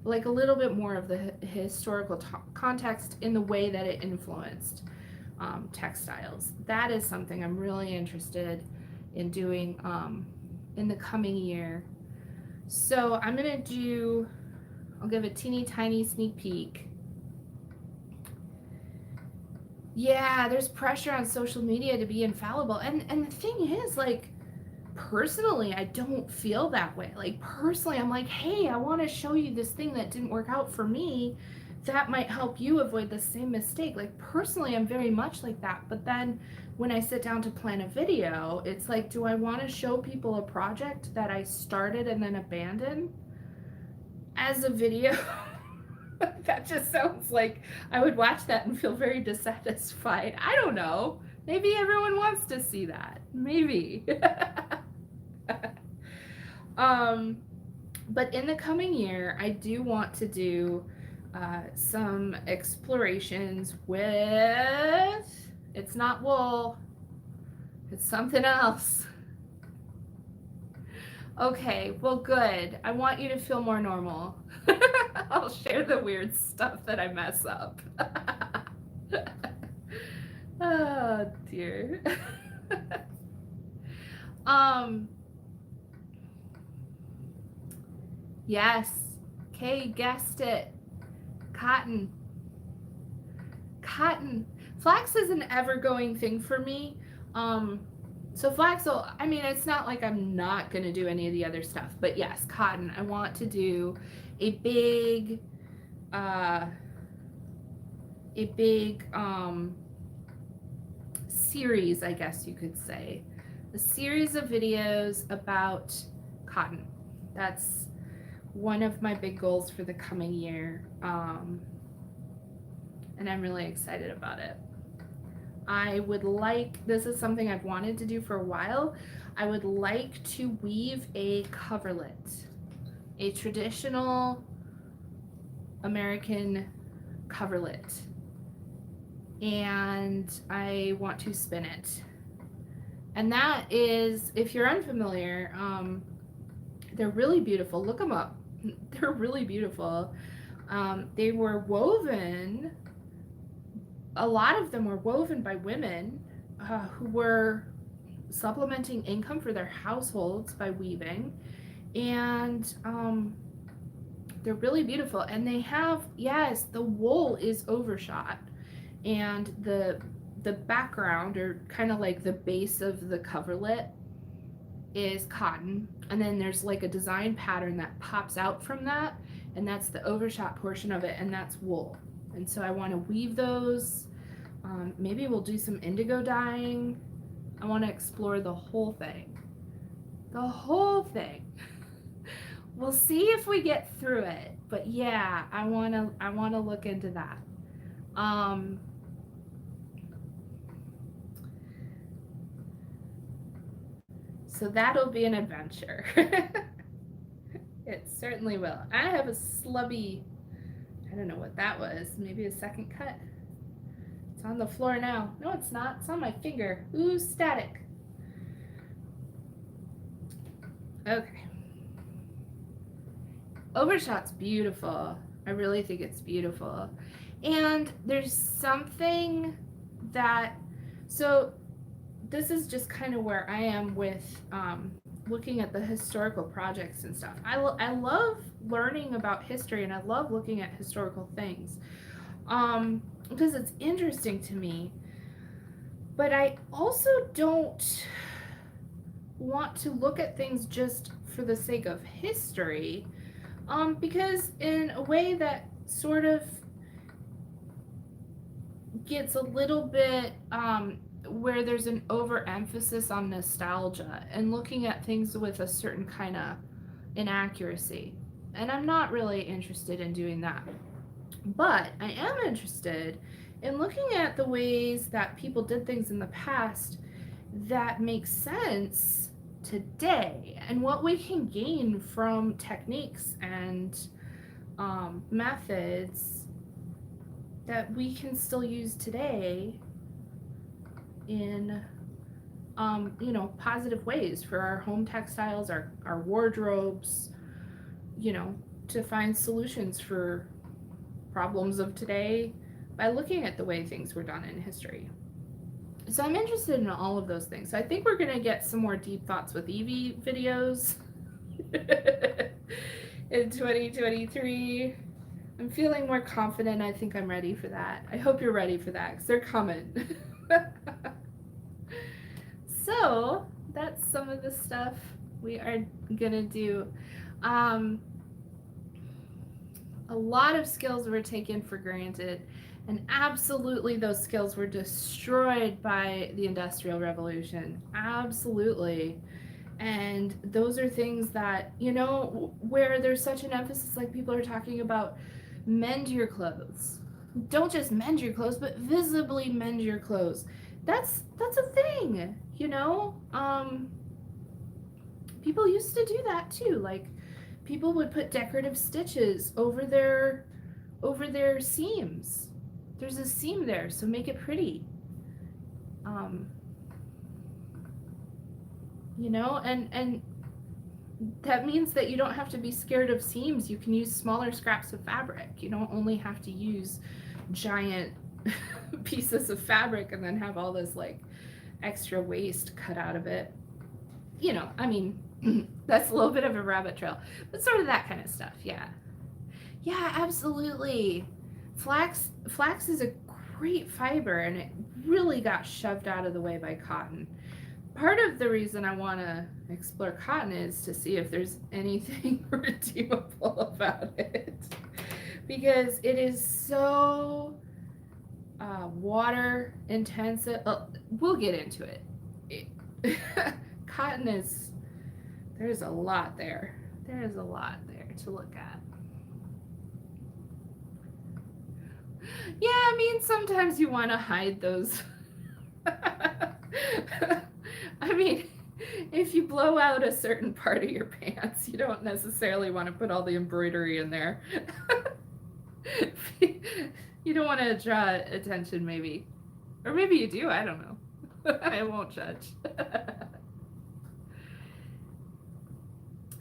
Like, a little bit more of the historical context in the way that it influenced textiles. That is something I'm really interested in doing in the coming year. So I'll give a teeny tiny sneak peek. Yeah, there's pressure on social media to be infallible. And the thing is, like, personally, I don't feel that way. Like, personally, I'm like, hey, I want to show you this thing that didn't work out for me. That might help you avoid the same mistake. Like, personally, I'm very much like that. But then when I sit down to plan a video, it's like, do I want to show people a project that I started and then abandoned as a video? That just sounds like I would watch that and feel very dissatisfied. I don't know. Maybe everyone wants to see that. Maybe. But in the coming year, I do want to do some explorations with, it's not wool, it's something else. Okay, well, good. I want you to feel more normal. I'll share the weird stuff that I mess up. Oh, dear. Yes. Kay guessed it. Cotton. Flax is an ever-going thing for me. So flax will, I mean, it's not like I'm not going to do any of the other stuff, but yes, cotton. I want to do a big series, I guess you could say. A series of videos about cotton. That's one of my big goals for the coming year. And I'm really excited about it. This is something I've wanted to do for a while. I would like to weave a coverlet, a traditional American coverlet. and I want to spin it. And that is, if you're unfamiliar, they're really beautiful. Look them up. They're really beautiful. They were woven, a lot of them were woven by women who were supplementing income for their households by weaving. And they're really beautiful. And they have, yes, the wool is overshot. And the background, or kind of like the base of the coverlet, is cotton, and then there's like a design pattern that pops out from that, and that's the overshot portion of it, and that's wool. And so I want to weave those. Maybe we'll do some indigo dyeing. I want to explore the whole thing. The whole thing. We'll see if we get through it, but yeah, I want to look into that. So that'll be an adventure. It certainly will. I have a slubby, I don't know what that was, maybe a second cut. It's on the floor now. No, it's not. It's on my finger. Ooh, static. Okay. Overshot's beautiful. I really think it's beautiful. And there's something that, so this is just kind of where I am with looking at the historical projects and stuff. I love learning about history, and I love looking at historical things because it's interesting to me. But I also don't want to look at things just for the sake of history, because in a way that sort of gets a little bit where there's an overemphasis on nostalgia and looking at things with a certain kind of inaccuracy. And I'm not really interested in doing that. But I am interested in looking at the ways that people did things in the past that make sense today, and what we can gain from techniques and methods that we can still use today in positive ways for our home textiles, our wardrobes, to find solutions for problems of today by looking at the way things were done in history. So I'm interested in all of those things. So I think we're going to get some more Deep Thoughts with Evie videos in 2023. I'm feeling more confident. I think I'm ready for that. I hope you're ready for that, because they're coming. So that's some of the stuff we are gonna do. A lot of skills were taken for granted, and absolutely those skills were destroyed by the Industrial Revolution. Absolutely. And those are things that, where there's such an emphasis, like people are talking about, mend your clothes. Don't just mend your clothes, but visibly mend your clothes. That's a thing, people used to do that too. Like, people would put decorative stitches over their seams. There's a seam there, so make it pretty. And that means that you don't have to be scared of seams. You can use smaller scraps of fabric. You don't only have to use giant pieces of fabric and then have all this like extra waste cut out of it. That's a little bit of a rabbit trail, but sort of that kind of stuff. Yeah, absolutely. Flax is a great fiber, and it really got shoved out of the way by cotton. Part of the reason I want to explore cotton is to see if there's anything redeemable about it, because it is so water intensive. We'll get into it. Cotton is, there's a lot there. There is a lot there to look at. Yeah, sometimes you want to hide those. If you blow out a certain part of your pants, you don't necessarily want to put all the embroidery in there. You don't want to draw attention, maybe. Or maybe you do, I don't know. I won't judge.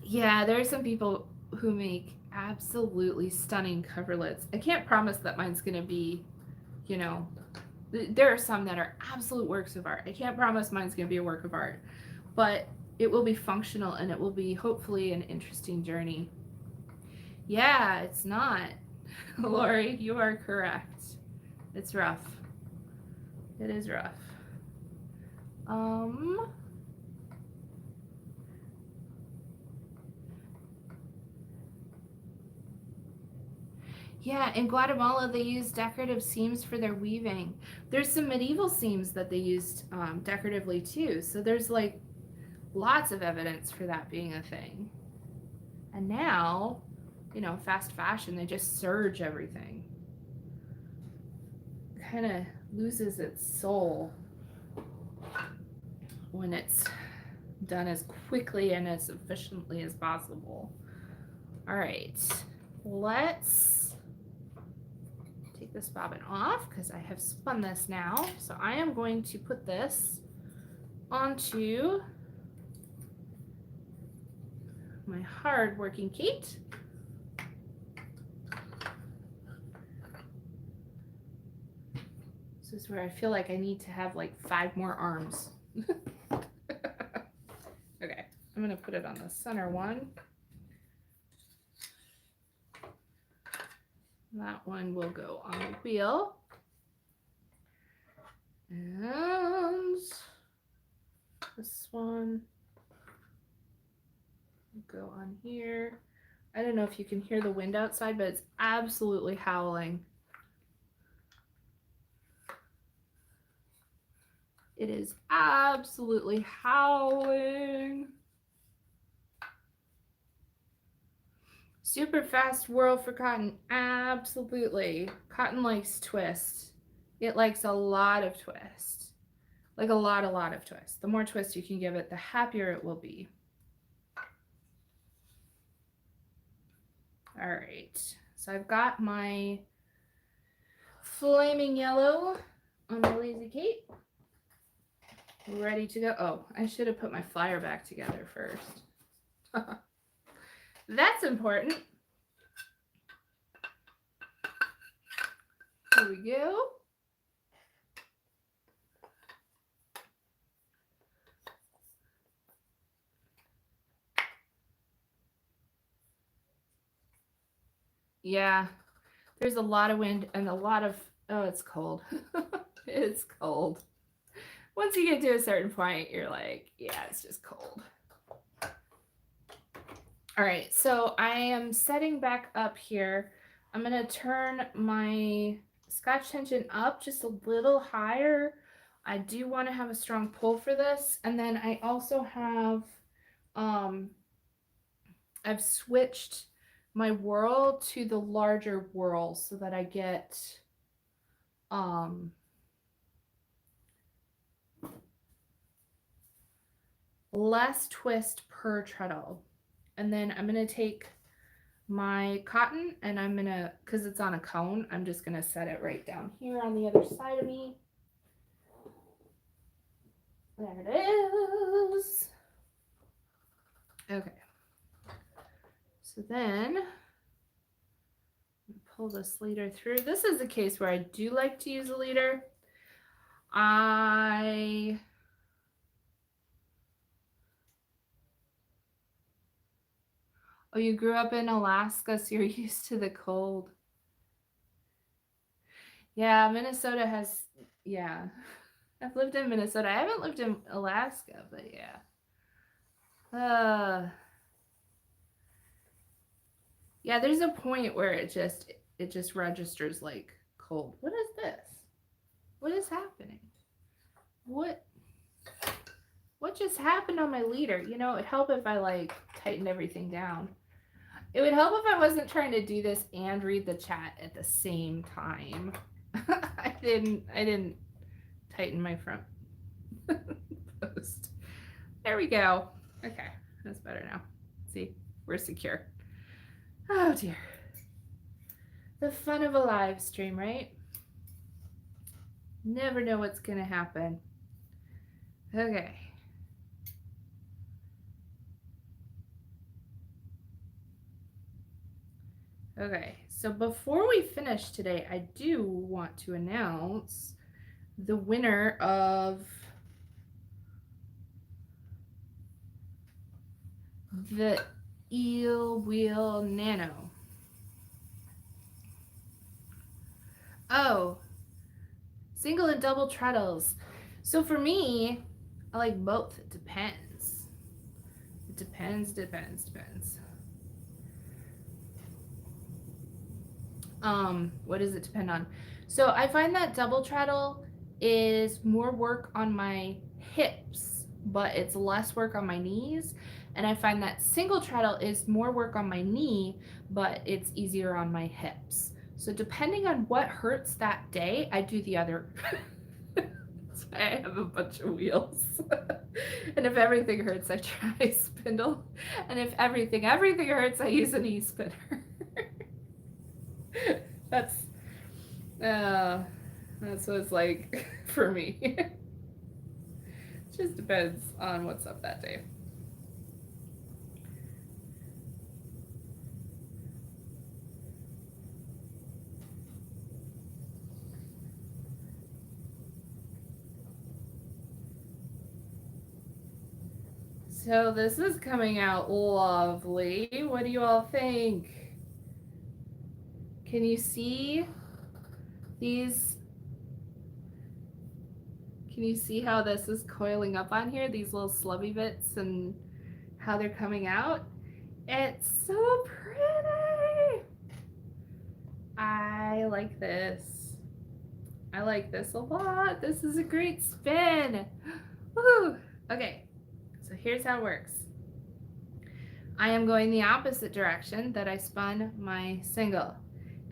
Yeah, there are some people who make absolutely stunning coverlets. I can't promise that mine's going to be, you know, there are some that are absolute works of art. I can't promise mine's going to be a work of art, but it will be functional and it will be hopefully an interesting journey. Yeah, it's not. Lori, you are correct. It's rough. It is rough. Yeah, in Guatemala they use decorative seams for their weaving. There's some medieval seams that they used decoratively too. So there's like lots of evidence for that being a thing. And now, you know, fast fashion, they just surge everything. Kind of loses its soul when it's done as quickly and as efficiently as possible. All right, let's take this bobbin off because I have spun this now. So I am going to put this onto my hard working Kate. This is where I feel like I need to have like 5 more arms. Okay, I'm gonna put it on the center one. That one will go on the wheel. And this one will go on here. I don't know if you can hear the wind outside, but it's absolutely howling. It is absolutely howling. Super fast whirl for cotton. Absolutely. Cotton likes twist. It likes a lot of twist. Like a lot of twist. The more twist you can give it, the happier it will be. All right. So I've got my flaming yellow on my Lazy Kate. Ready to go. Oh, I should have put my flyer back together first. That's important. Here we go. Yeah, there's a lot of wind and a lot of, oh, it's cold. It's cold. Once you get to a certain point, you're like, yeah, it's just cold. All right, so I am setting back up here. I'm gonna turn my Scotch tension up just a little higher. I do want to have a strong pull for this. And then I also have, I've switched my whirl to the larger whirl so that I get, less twist per treadle. And then I'm going to take my cotton and I'm going to, because it's on a cone, I'm just going to set it right down here on the other side of me. There it is. Okay. So then pull this leader through. This is a case where I do like to use a leader. Oh, you grew up in Alaska, so you're used to the cold. Yeah, Minnesota has, yeah. I've lived in Minnesota. I haven't lived in Alaska, but yeah. Yeah, there's a point where it just registers like cold. What is this? What is happening? What just happened on my leader? You know, it'd help if I like tightened everything down. It would help if I wasn't trying to do this and read the chat at the same time. I didn't tighten my front post. There we go. Okay, that's better now. See, we're secure. Oh dear. The fun of a live stream, right? Never know what's gonna happen. Okay. Okay, so before we finish today, I do want to announce the winner of the Eel Wheel Nano. Oh, single and double treadles. So for me, I like both. It depends. It depends. What does it depend on? So I find that double treadle is more work on my hips, but it's less work on my knees. And I find that single treadle is more work on my knee, but it's easier on my hips. So depending on what hurts that day, I do the other. That's why I have a bunch of wheels. And if everything hurts, I try spindle. And if everything hurts, I use a knee spinner. That's what it's like for me. It just depends on what's up that day. So this is coming out lovely. What do you all think? Can you see these? Can you see how this is coiling up on here? These little slubby bits and how they're coming out? It's so pretty. I like this. I like this a lot. This is a great spin. Woo! Okay, so here's how it works. I am going the opposite direction that I spun my single.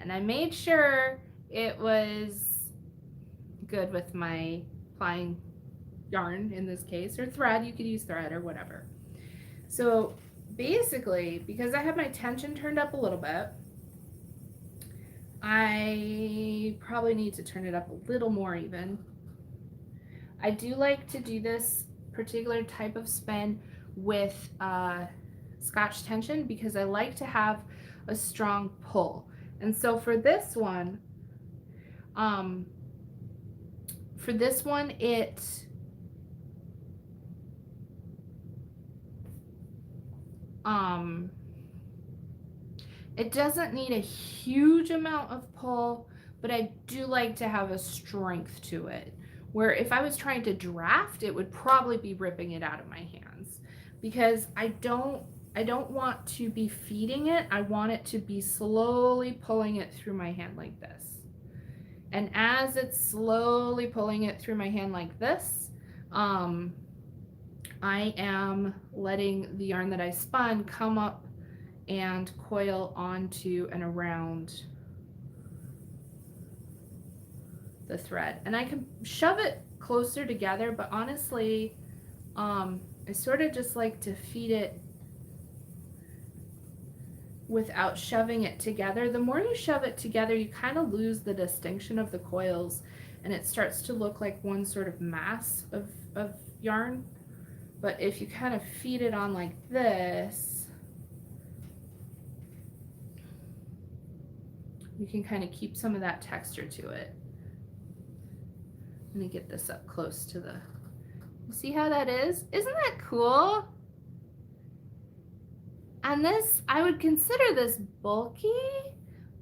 And I made sure it was good with my flying yarn in this case, or thread. You could use thread or whatever. So basically, because I have my tension turned up a little bit, I probably need to turn it up a little more even. I do like to do this particular type of spin with Scotch tension because I like to have a strong pull. And so for this one, it doesn't need a huge amount of pull, but I do like to have a strength to it. Where if I was trying to draft, it would probably be ripping it out of my hands because I don't want to be feeding it. I want it to be slowly pulling it through my hand like this. And as it's slowly pulling it through my hand like this, I am letting the yarn that I spun come up and coil onto and around the thread. And I can shove it closer together, but honestly, I sort of just like to feed it without shoving it together. The more you shove it together, you kind of lose the distinction of the coils and it starts to look like one sort of mass of yarn. But if you kind of feed it on like this, you can kind of keep some of that texture to it. Let me get this up close to the, you see how that is? Isn't that cool? And this, I would consider this bulky,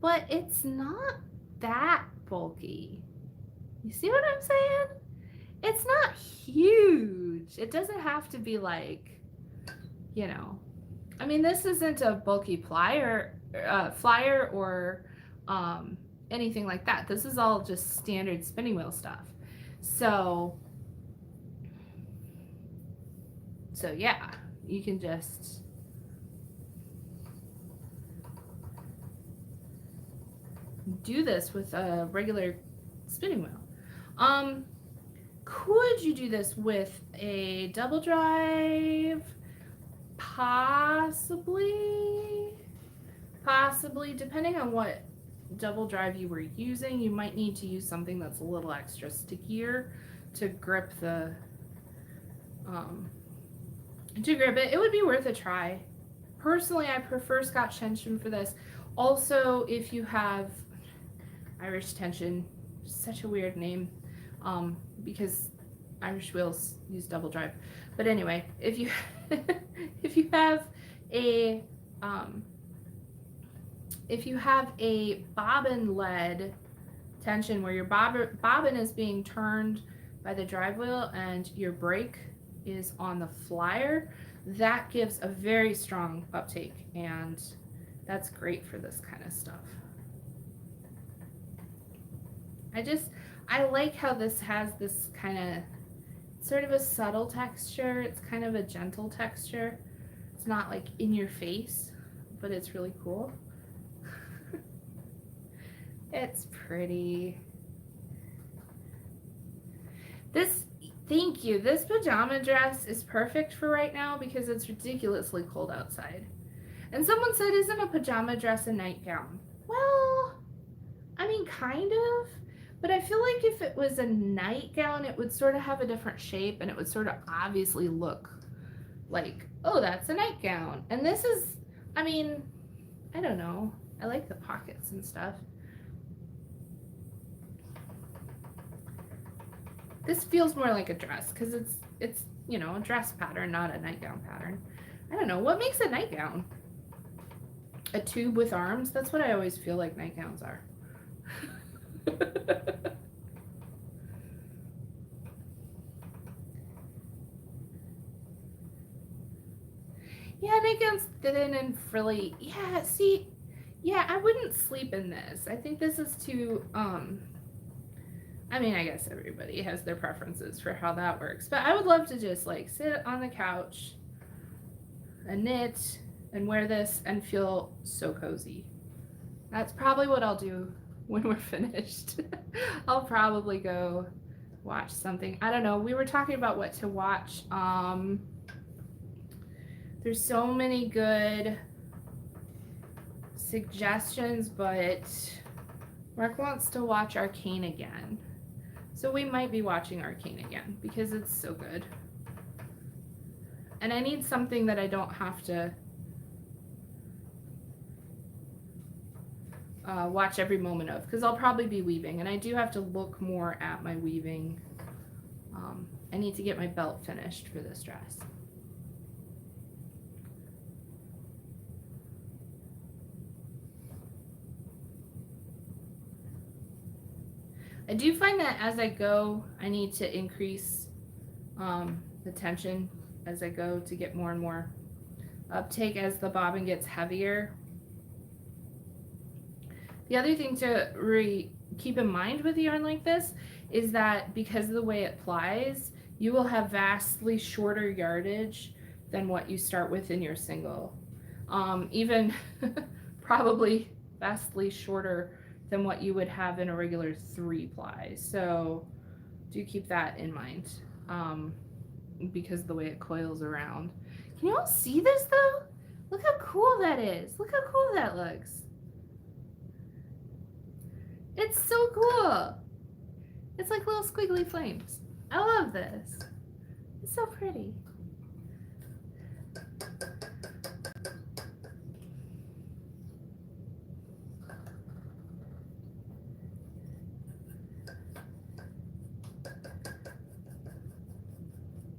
but it's not that bulky. You see what I'm saying? It's not huge. It doesn't have to be like, you know, I mean, this isn't a bulky flyer or anything like that. This is all just standard spinning wheel stuff. So yeah, you can just do this with a regular spinning wheel. Could you do this with a double drive? Possibly, depending on what double drive you were using, you might need to use something that's a little extra stickier to grip the to grip it. It would be worth a try. Personally, I prefer Scotch tension for this. Also, if you have Irish tension, such a weird name, because Irish wheels use double drive. But anyway, if you if you have a bobbin led tension where your bobbin is being turned by the drive wheel and your brake is on the flyer, that gives a very strong uptake, and that's great for this kind of stuff. I like how this has this kind of sort of a subtle texture. It's kind of a gentle texture. It's not like in your face, but it's really cool. It's pretty. Thank you. This pajama dress is perfect for right now because it's ridiculously cold outside. And someone said, isn't a pajama dress a nightgown? Well, I mean, kind of. But I feel like if it was a nightgown, it would sort of have a different shape and it would sort of obviously look like, oh, that's a nightgown. And this is, I mean, I don't know. I like the pockets and stuff. This feels more like a dress because it's you know, a dress pattern, not a nightgown pattern. I don't know. What makes a nightgown? A tube with arms? That's what I always feel like nightgowns are. Yeah, nightgowns thin and frilly. Yeah, see, yeah, I wouldn't sleep in this. I think this is too, I mean, I guess everybody has their preferences for how that works, but I would love to just like sit on the couch and knit and wear this and feel so cozy. That's probably what I'll do when we're finished. I'll probably go watch something. I don't know. We were talking about what to watch. There's so many good suggestions, but Mark wants to watch Arcane again. So we might be watching Arcane again because it's so good. And I need something that I don't have to watch every moment of, because I'll probably be weaving and I do have to look more at my weaving. I need to get my belt finished for this dress. I do find that as I go, I need to increase the tension as I go to get more and more uptake as the bobbin gets heavier. The other thing to keep in mind with yarn like this is that because of the way it plies, you will have vastly shorter yardage than what you start with in your single. Even probably vastly shorter than what you would have in a regular 3-ply. So do keep that in mind because of the way it coils around. Can you all see this though? Look how cool that is. Look how cool that looks. It's so cool. It's like little squiggly flames. I love this. It's so pretty.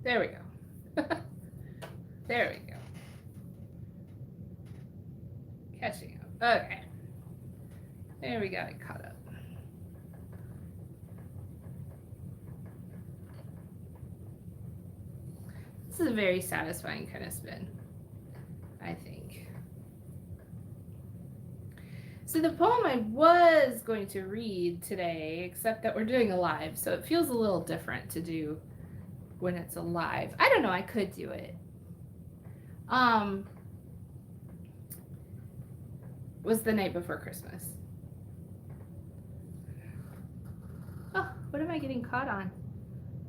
There we go. There we go. Catching up. Okay. There we got it caught up. This is a very satisfying kind of spin, I think. So the poem I was going to read today, except that we're doing a live, so it feels a little different to do when it's a live. I don't know, I could do it. Was The Night Before Christmas. Oh, what am I getting caught on?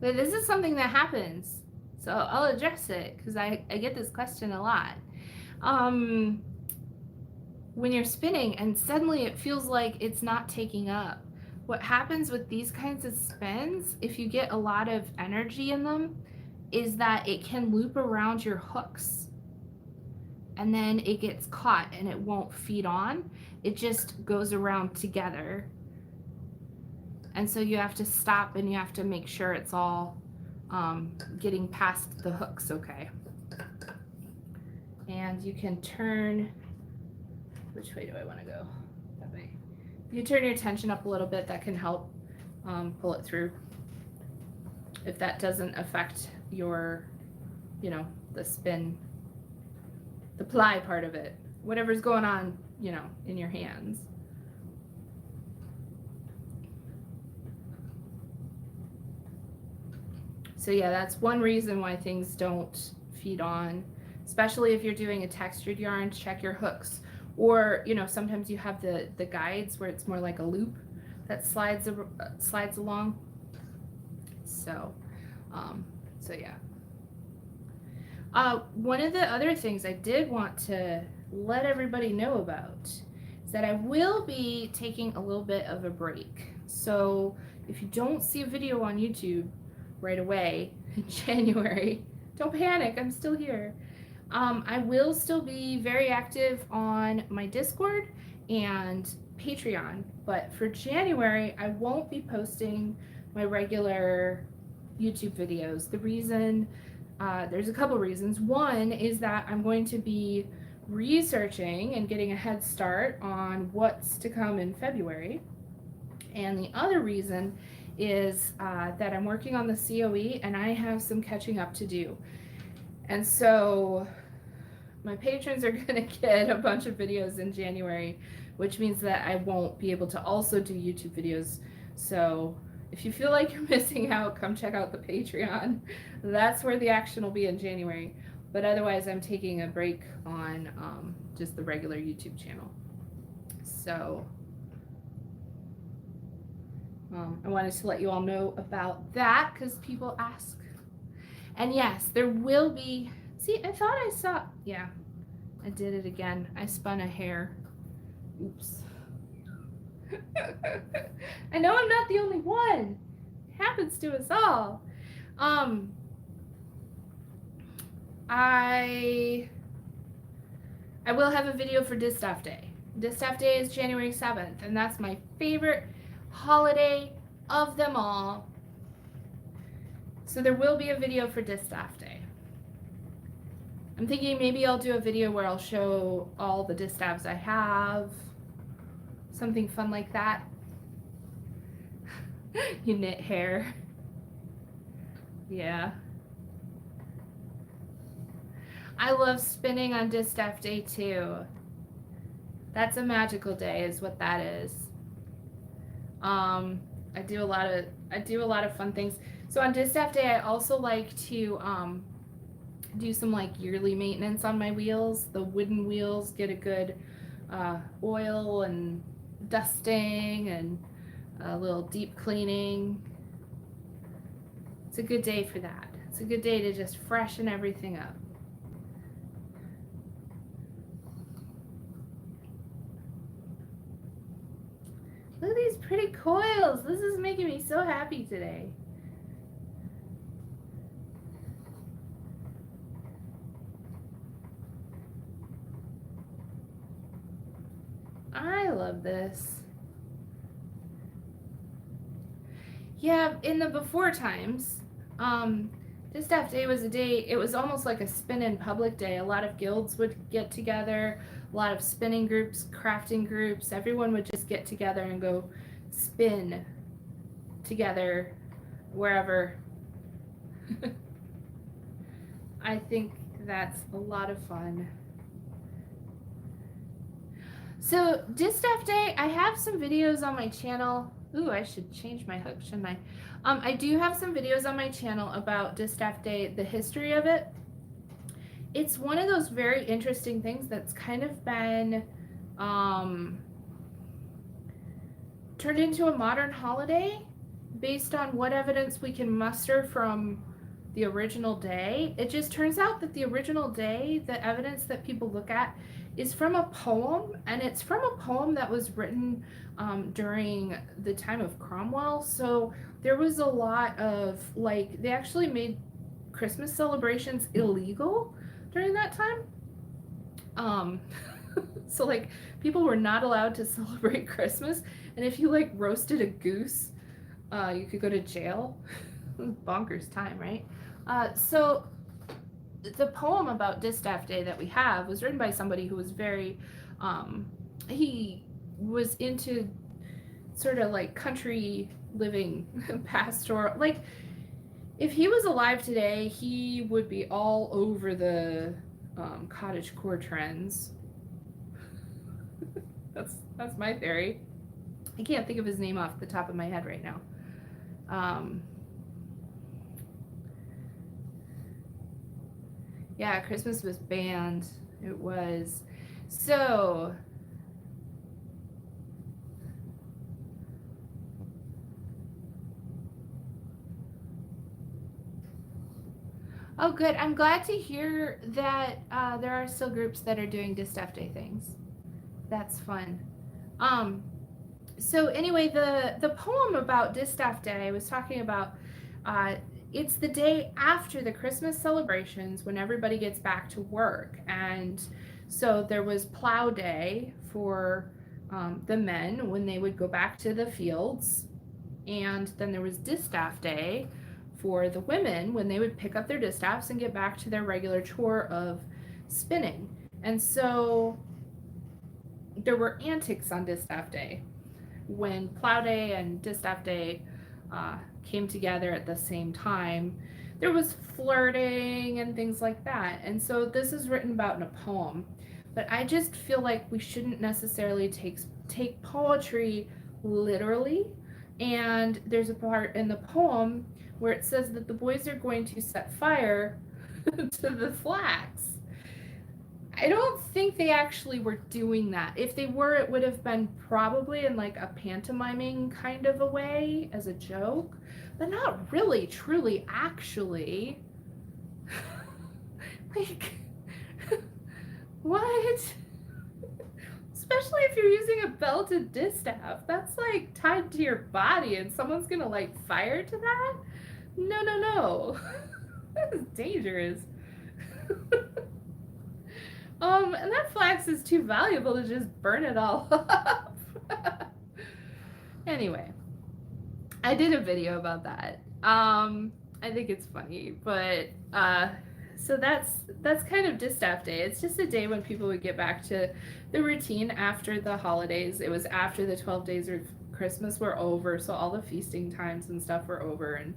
But this is something that happens. So I'll address it because I get this question a lot. when you're spinning and suddenly it feels like it's not taking up. What happens with these kinds of spins, if you get a lot of energy in them, is that it can loop around your hooks and then it gets caught and it won't feed on. It just goes around together. And so you have to stop and you have to make sure it's all getting past the hooks okay. And you can turn, which way do I want to go? That way. You turn your tension up a little bit, that can help pull it through. If that doesn't affect your, you know, the spin, the ply part of it, whatever's going on, you know, in your hands. So yeah, that's one reason why things don't feed on, especially if you're doing a textured yarn. Check your hooks, or you know, sometimes you have the guides where it's more like a loop that slides along. So yeah. One of the other things I did want to let everybody know about is that I will be taking a little bit of a break. So if you don't see a video on YouTube right away in January, don't panic, I'm still here. I will still be very active on my Discord and Patreon, but for January, I won't be posting my regular YouTube videos. The reason, there's a couple reasons. One is that I'm going to be researching and getting a head start on what's to come in February. And the other reason is that I'm working on the COE and I have some catching up to do. And so my patrons are going to get a bunch of videos in January, which means that I won't be able to also do YouTube videos. So if you feel like you're missing out, come check out the Patreon. That's where the action will be in January. But otherwise, I'm taking a break on just the regular YouTube channel. So I wanted to let you all know about that because people ask. And yes, there will be, see, I thought I saw, yeah, I did it again. I spun a hair. Oops. I know I'm not the only one. It happens to us all. I will have a video for Distaff Day. Distaff Day is January 7th, and that's my favorite holiday of them all. So there will be a video for Distaff Day. I'm thinking maybe I'll do a video where I'll show all the distaffs I have. Something fun like that. You knit hair. Yeah. I love spinning on Distaff Day too. That's a magical day is what that is. I do a lot of fun things. So on Distaff Day, I also like to do some like yearly maintenance on my wheels. The wooden wheels get a good oil and dusting and a little deep cleaning. It's a good day for that. It's a good day to just freshen everything up. Look at these pretty coils. This is making me so happy today. I love this. Yeah, in the before times, Distaff Day was a day, it was almost like a spin in public day. A lot of guilds would get together, a lot of spinning groups, crafting groups, everyone would just get together and go spin together wherever. I think that's a lot of fun. So Distaff Day, I have some videos on my channel. Ooh, I should change my hook, shouldn't I? I do have some videos on my channel about Distaff Day, the history of it. It's one of those very interesting things that's kind of been turned into a modern holiday based on what evidence we can muster from the original day. It just turns out that the original day, the evidence that people look at is from a poem, and it's from a poem that was written during the time of Cromwell. So there was a lot of, like, they actually made Christmas celebrations illegal during that time. So like people were not allowed to celebrate Christmas, and if you like roasted a goose, you could go to jail. Bonkers time, right? So the poem about Distaff Day that we have was written by somebody who was very, he was into sort of like country living, pastoral. Like, if he was alive today, he would be all over the cottagecore trends. That's my theory. I can't think of his name off the top of my head right now. Yeah, Christmas was banned. It was. So, oh good. I'm glad to hear that there are still groups that are doing Distaff Day things. That's fun. So anyway, the poem about Distaff Day was talking about, it's the day after the Christmas celebrations when everybody gets back to work. And so there was plow day for the men when they would go back to the fields. And then there was Distaff Day for the women when they would pick up their distaffs and get back to their regular chore of spinning. And so there were antics on Distaff Day. When plow day and Distaff Day came together at the same time, there was flirting and things like that. And so this is written about in a poem, but I just feel like we shouldn't necessarily take poetry literally. And there's a part in the poem where it says that the boys are going to set fire to the flax. I don't think they actually were doing that. If they were, it would have been probably in like a pantomiming kind of a way as a joke, but not really, truly, actually. Like, what? Especially if you're using a belted distaff. That's like tied to your body and someone's gonna like fire to that? No, no, no. That is dangerous. And that flax is too valuable to just burn it all up. Anyway, I did a video about that. I think it's funny, but so that's kind of Distaff Day. It's just a day when people would get back to the routine after the holidays. It was after the 12 days of Christmas were over, so all the feasting times and stuff were over, and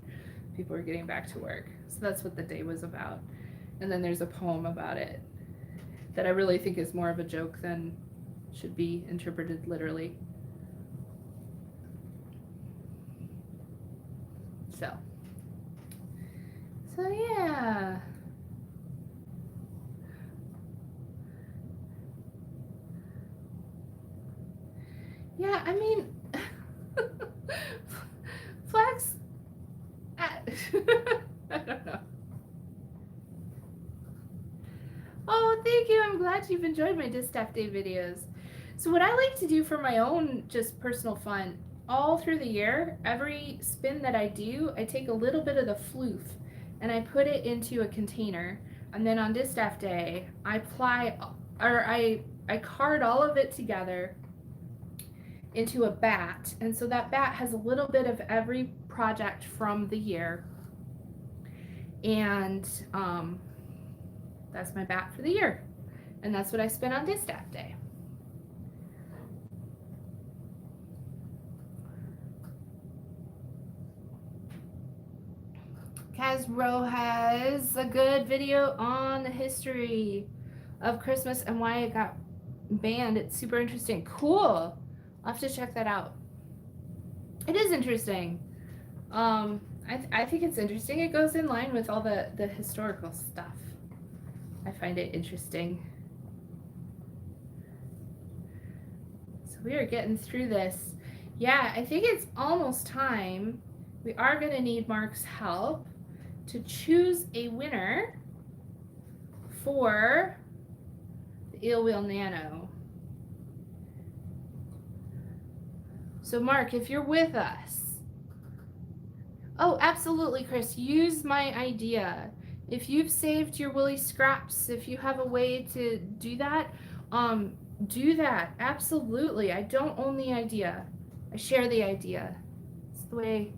people were getting back to work. So that's what the day was about. And then there's a poem about it that I really think is more of a joke than should be interpreted literally. So yeah. Yeah, I mean, flax, I don't know. Oh, thank you. I'm glad you've enjoyed my Distaff Day videos. So what I like to do for my own just personal fun, all through the year, every spin that I do, I take a little bit of the floof and I put it into a container. And then on Distaff Day, I card all of it together into a bat. And so that bat has a little bit of every project from the year. And that's my bat for the year. And that's what I spent on Distaff Day. Kaz has a good video on the history of Christmas and why it got banned. It's super interesting. Cool. I'll have to check that out. It is interesting. I think it's interesting. It goes in line with all the historical stuff. I find it interesting. So we are getting through this. Yeah, I think it's almost time. We are going to need Mark's help to choose a winner for The eel wheel nano. So Mark, if you're with us, oh, absolutely, Chris, use my idea. If you've saved your woolly scraps, if you have a way to do that, do that. Absolutely. I don't own the idea. I share the idea. It's the way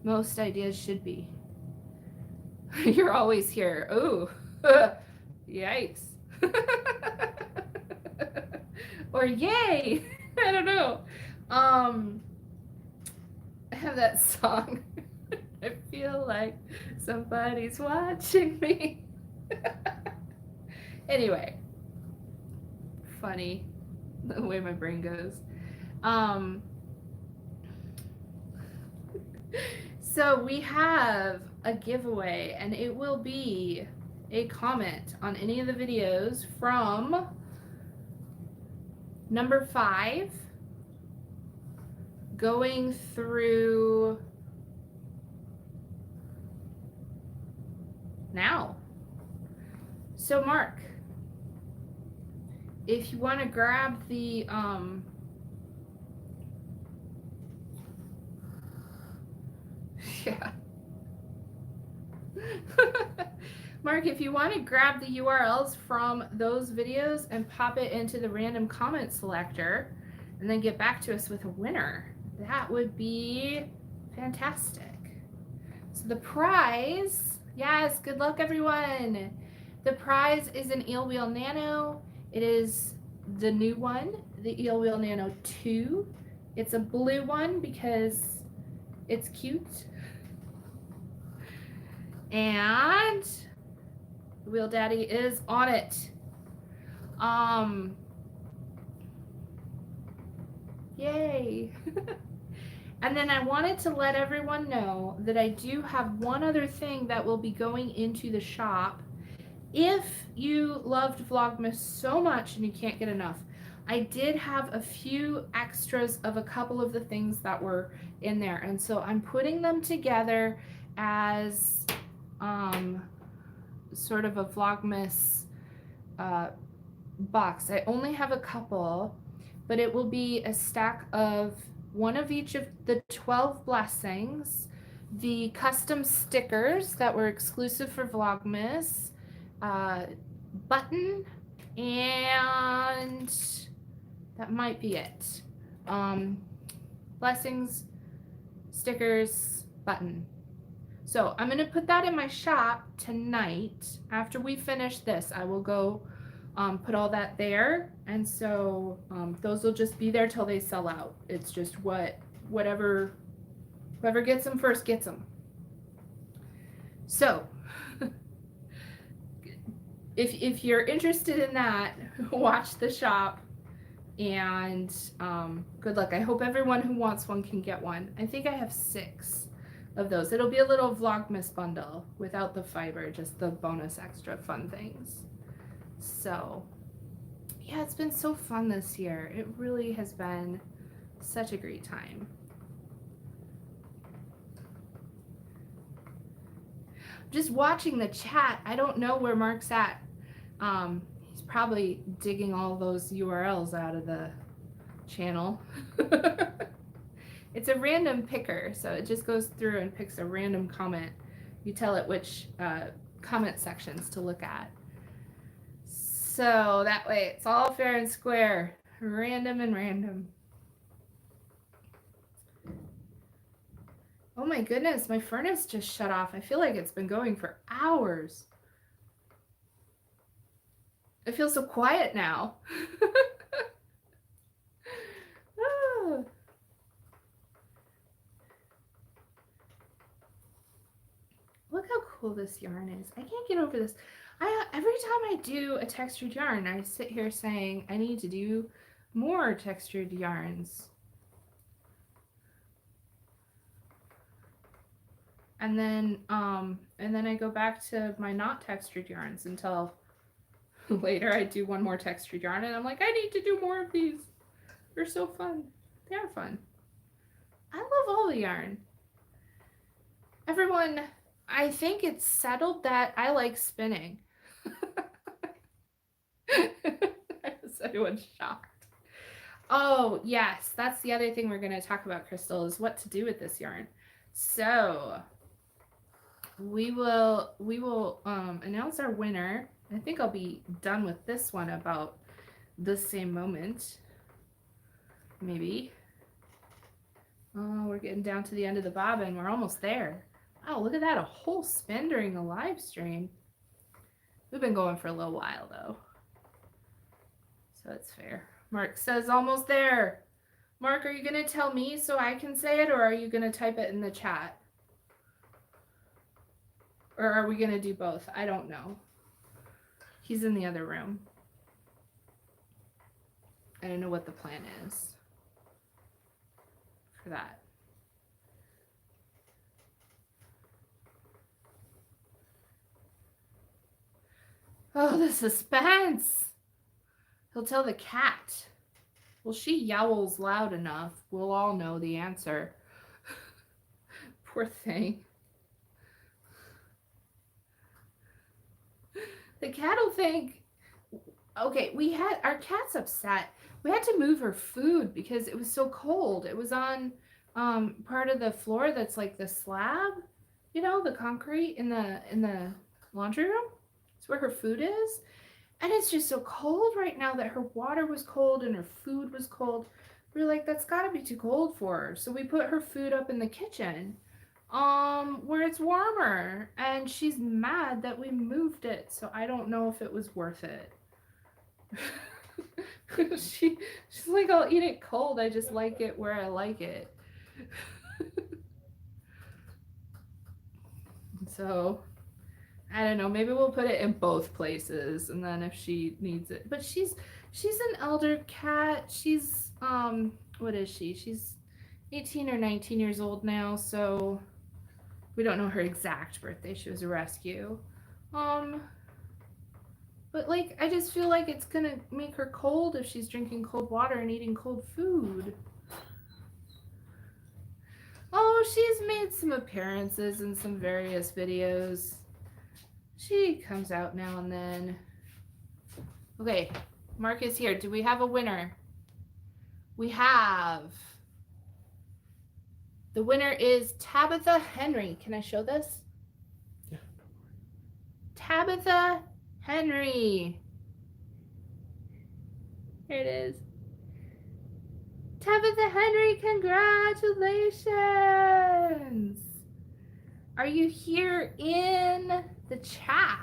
most ideas should be. You're always here. Oh, yikes. Or yay. I don't know. I have that song. I feel like somebody's watching me. Anyway, funny the way my brain goes. So we have a giveaway, and it will be a comment on any of the videos from number 5 going through now. So Mark, if you want to grab the yeah. Mark, if you want to grab the URLs from those videos and pop it into the random comment selector and then get back to us with a winner, that would be fantastic. So the prize, yes, good luck everyone. The prize is an Eel Wheel Nano. It is the new one, the Eel Wheel Nano 2. It's a blue one because it's cute. And Wheel Daddy is on it. Yay. And then I wanted to let everyone know that I do have one other thing that will be going into the shop. If you loved Vlogmas so much and you can't get enough, I did have a few extras of a couple of the things that were in there. And so I'm putting them together as sort of a Vlogmas box. I only have a couple, but it will be a stack of one of each of the 12 blessings, the custom stickers that were exclusive for Vlogmas, button, and that might be it. Blessings, stickers, button. So I'm going to put that in my shop tonight. After we finish this, I will go put all that there. And so those will just be there till they sell out. It's just whoever gets them first gets them. So if you're interested in that, watch the shop. And good luck. I hope everyone who wants one can get one. I think I have 6 of those. It'll be a little Vlogmas bundle without the fiber, just the bonus extra fun things. So yeah, it's been so fun this year. It really has been such a great time. Just watching the chat, I don't know where Mark's at. He's probably digging all those URLs out of the channel. It's a random picker, so it just goes through and picks a random comment. You tell it which comment sections to look at. So that way it's all fair and square, random and random. Oh my goodness, my furnace just shut off. I feel like it's been going for hours. I feel so quiet now. Oh. Look how cool this yarn is. I can't get over this. Every time I do a textured yarn, I sit here saying I need to do more textured yarns. And then I go back to my not textured yarns until later I do one more textured yarn and I'm like, I need to do more of these. They're so fun. They are fun. I love all the yarn. Everyone, I think it's settled that I like spinning. Is anyone shocked? Oh, yes. That's the other thing we're going to talk about, Crystal, is what to do with this yarn. So we will announce our winner. I think I'll be done with this one about the same moment. Maybe. Oh, we're getting down to the end of the bobbin. We're almost there. Wow, look at that. A whole spin during the live stream. We've been going for a little while, though. So it's fair. Mark says almost there. Mark, are you going to tell me so I can say it, or are you going to type it in the chat? Or are we going to do both? I don't know. He's in the other room. I don't know what the plan is for that. Oh, the suspense. He'll tell the cat. Well, she yowls loud enough. We'll all know the answer. Poor thing. The cat will think, okay, our cat's upset. We had to move her food because it was so cold. It was on part of the floor that's like the slab, you know, the concrete in the laundry room. It's where her food is. And it's just so cold right now that her water was cold and her food was cold. We were like, that's gotta be too cold for her. So we put her food up in the kitchen, where it's warmer. And she's mad that we moved it. So I don't know if it was worth it. She's like, I'll eat it cold. I just like it where I like it. So I don't know, maybe we'll put it in both places, and then if she needs it. But she's an elder cat. She's what is she? She's 18 or 19 years old now, so we don't know her exact birthday. She was a rescue. But like, I just feel like it's gonna make her cold if she's drinking cold water and eating cold food. Oh, she's made some appearances in some various videos. She comes out now and then. Okay, Mark is here. Do we have a winner? We have. The winner is Tabitha Henry. Can I show this? Yeah. Tabitha Henry. Here it is. Tabitha Henry, congratulations. Are you here in the chat?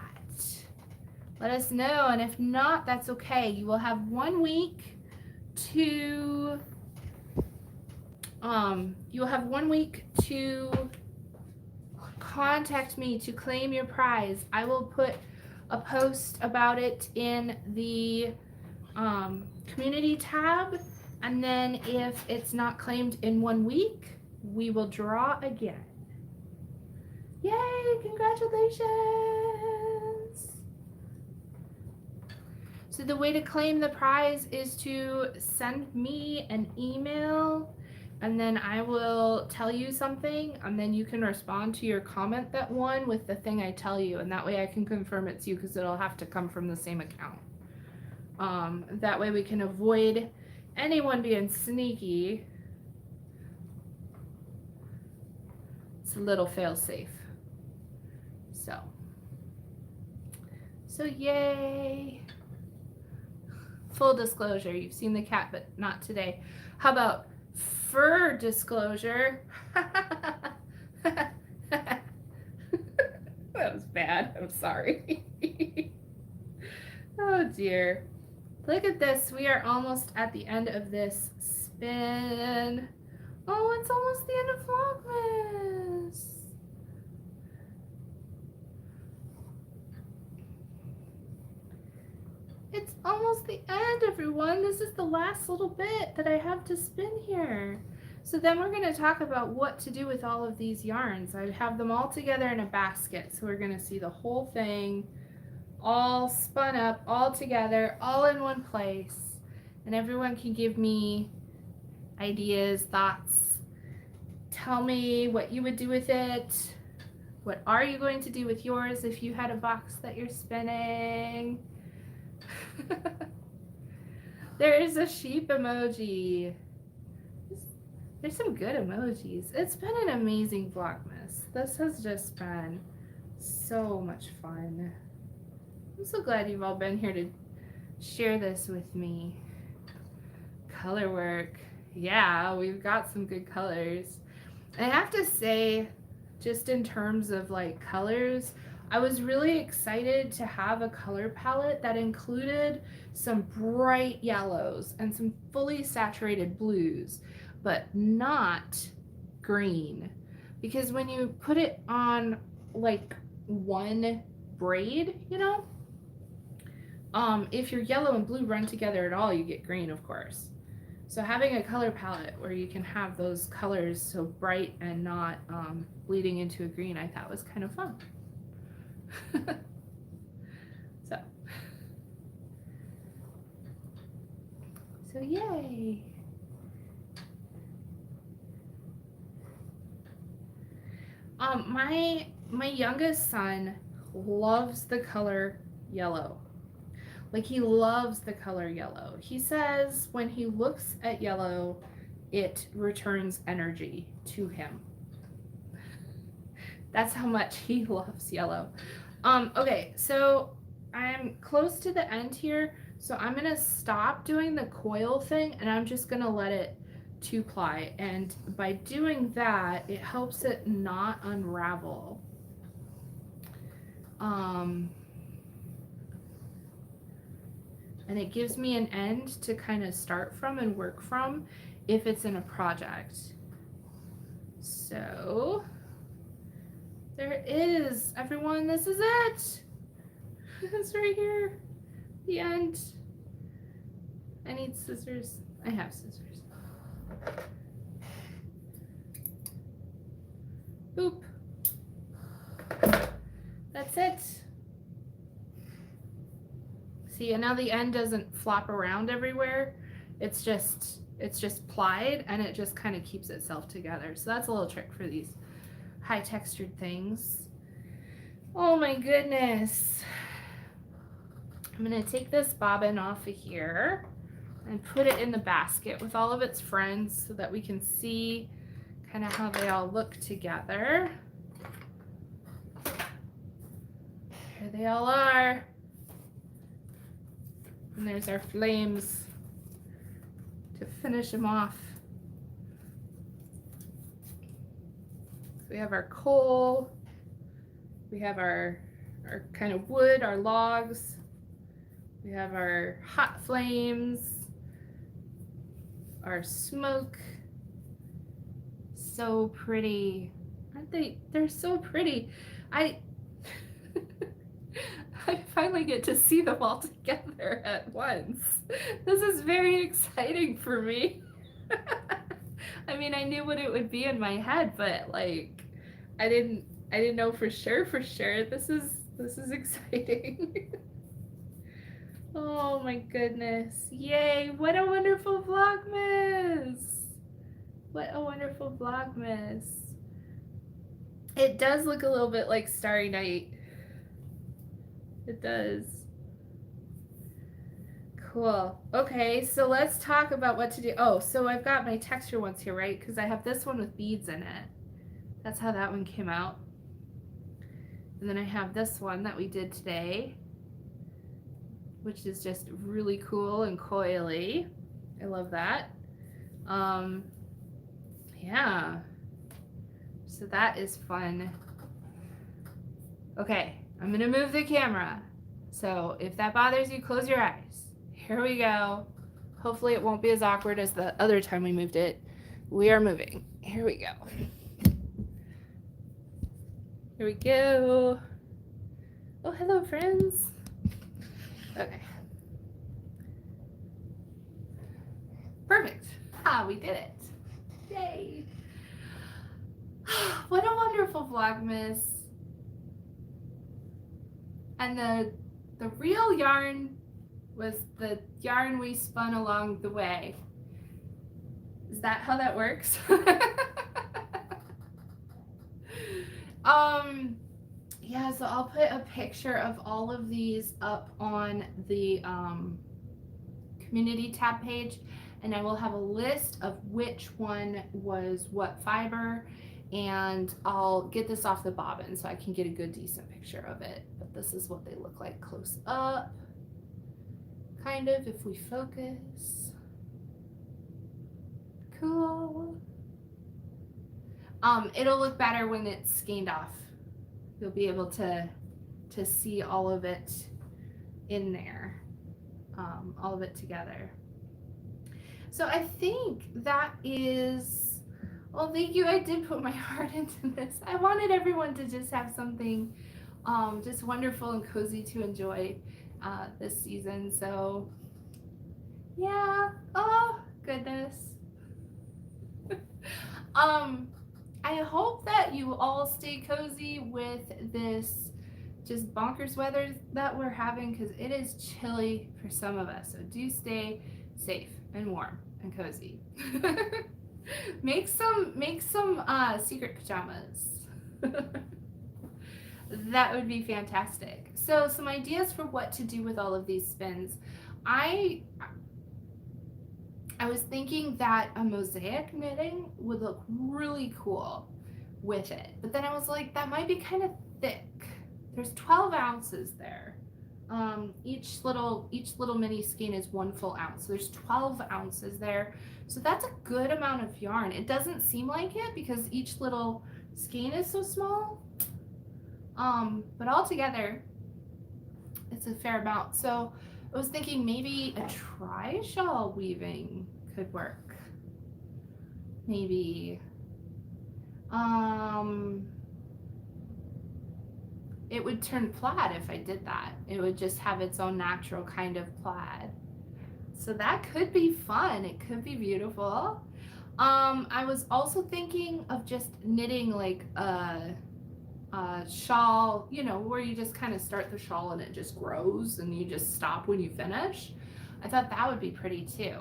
Let us know, and if not, that's okay. You will have 1 week to contact me to claim your prize. I will put a post about it in the community tab, and then if it's not claimed in 1 week, we will draw again. Yay, congratulations. So the way to claim the prize is to send me an email, and then I will tell you something, and then you can respond to your comment that won with the thing I tell you, and that way I can confirm it's you, because it'll have to come from the same account. That way we can avoid anyone being sneaky. It's a little fail-safe. So yay. Full disclosure, you've seen the cat, but not today. How about fur disclosure? That was bad. I'm sorry. Oh dear. Look at this. We are almost at the end of this spin. Oh, it's almost the end of Vlogmas. It's almost the end, everyone. This is the last little bit that I have to spin here. So then we're going to talk about what to do with all of these yarns. I have them all together in a basket. So we're going to see the whole thing all spun up, all together, all in one place. And everyone can give me ideas, thoughts. Tell me what you would do with it. What are you going to do with yours if you had a box that you're spinning? There is a sheep emoji. There's some good emojis. It's been an amazing Vlogmas. This has just been so much fun. I'm so glad you've all been here to share this with me. Color work. Yeah, we've got some good colors. I have to say, just in terms of like colors, I was really excited to have a color palette that included some bright yellows and some fully saturated blues, but not green. Because when you put it on like one braid, you know, if your yellow and blue run together at all, you get green, of course. So having a color palette where you can have those colors so bright and not bleeding into a green, I thought was kind of fun. So yay. My youngest son loves the color yellow. Like, he loves the color yellow. He says when he looks at yellow, it returns energy to him. That's how much he loves yellow. Okay, so I'm close to the end here, so I'm gonna stop doing the coil thing and I'm just gonna let it 2-ply. And by doing that, it helps it not unravel. And it gives me an end to kind of start from and work from if it's in a project. So there it is, everyone. This is it. It's right here. The end. I need scissors. I have scissors. Boop. That's it. See, and now the end doesn't flop around everywhere. It's just plied, and it just kind of keeps itself together. So that's a little trick for these high textured things. Oh my goodness. I'm gonna take this bobbin off of here and put it in the basket with all of its friends so that we can see kind of how they all look together. Here they all are. And there's our flames to finish them off. We have our coal, we have our kind of wood, our logs, we have our hot flames, our smoke. So pretty, aren't they? They're so pretty. I finally get to see them all together at once. This is very exciting for me. I mean, I knew what it would be in my head, but like, I didn't know for sure. This is exciting. Oh my goodness. Yay, what a wonderful Vlogmas. What a wonderful Vlogmas. It does look a little bit like Starry Night. It does. Cool. Okay, so let's talk about what to do. Oh, so I've got my texture ones here, right? Because I have this one with beads in it. That's how that one came out. And then I have this one that we did today, which is just really cool and coily. I love that. Yeah. So that is fun. Okay, I'm gonna move the camera. So if that bothers you, close your eyes. Here we go. Hopefully it won't be as awkward as the other time we moved it. We are moving. Here we go. Here we go. Oh, hello, friends. Okay. Perfect. Ah, we did it. Yay. What a wonderful Vlogmas. And the real yarn was the yarn we spun along the way. Is that how that works? Yeah, so I'll put a picture of all of these up on the community tab page, and I will have a list of which one was what fiber, and I'll get this off the bobbin so I can get a good decent picture of it. But this is what they look like close up, kind of, if we focus. Cool. It'll look better when it's skeined off. You'll be able to see all of it in there, all of it together. So I think that is, well, thank you. I did put my heart into this. I wanted everyone to just have something just wonderful and cozy to enjoy this season. So yeah, oh goodness. I hope that you all stay cozy with this just bonkers weather that we're having, because it is chilly for some of us. So do stay safe and warm and cozy. Make some secret pajamas. That would be fantastic. So some ideas for what to do with all of these spins. I was thinking that a mosaic knitting would look really cool with it, but then I was like, that might be kind of thick. There's 12 ounces there. Each little mini skein is 1 full ounce, so there's 12 ounces there. So that's a good amount of yarn. It doesn't seem like it because each little skein is so small, but all together, it's a fair amount. So I was thinking maybe a tri-shawl weaving could work. Maybe. It would turn plaid if I did that. It would just have its own natural kind of plaid. So that could be fun. It could be beautiful. I was also thinking of just knitting like a shawl, you know, where you just kind of start the shawl and it just grows and you just stop when you finish. I thought that would be pretty too.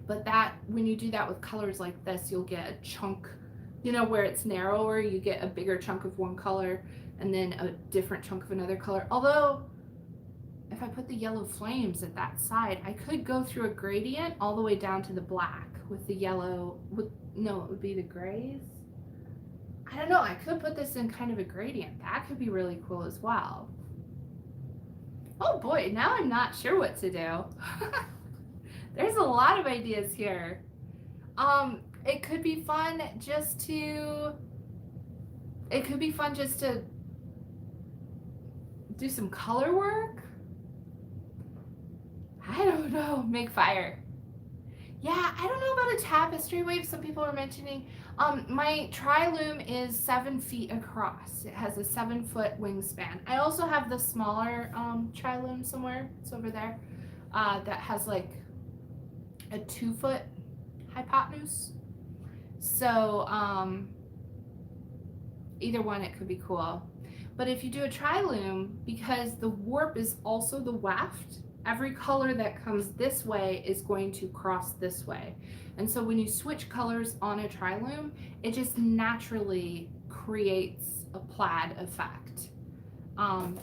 But that, when you do that with colors like this, you'll get a chunk, you know, where it's narrower, you get a bigger chunk of one color and then a different chunk of another color. Although, if I put the yellow flames at that side, I could go through a gradient all the way down to the black with the yellow, no, it would be the grays. I don't know, I could put this in kind of a gradient. That could be really cool as well. Oh boy, now I'm not sure what to do. There's a lot of ideas here. It could be fun just to do some color work. I don't know, make fire. Yeah, I don't know about a tapestry wave some people are mentioning. My tri-loom is 7 feet across. It has a 7-foot wingspan. I also have the smaller tri-loom somewhere. It's over there. That has like a 2-foot hypotenuse. So either one, it could be cool. But if you do a tri-loom, because the warp is also the weft, every color that comes this way is going to cross this way. And so when you switch colors on a tri-loom, it just naturally creates a plaid effect,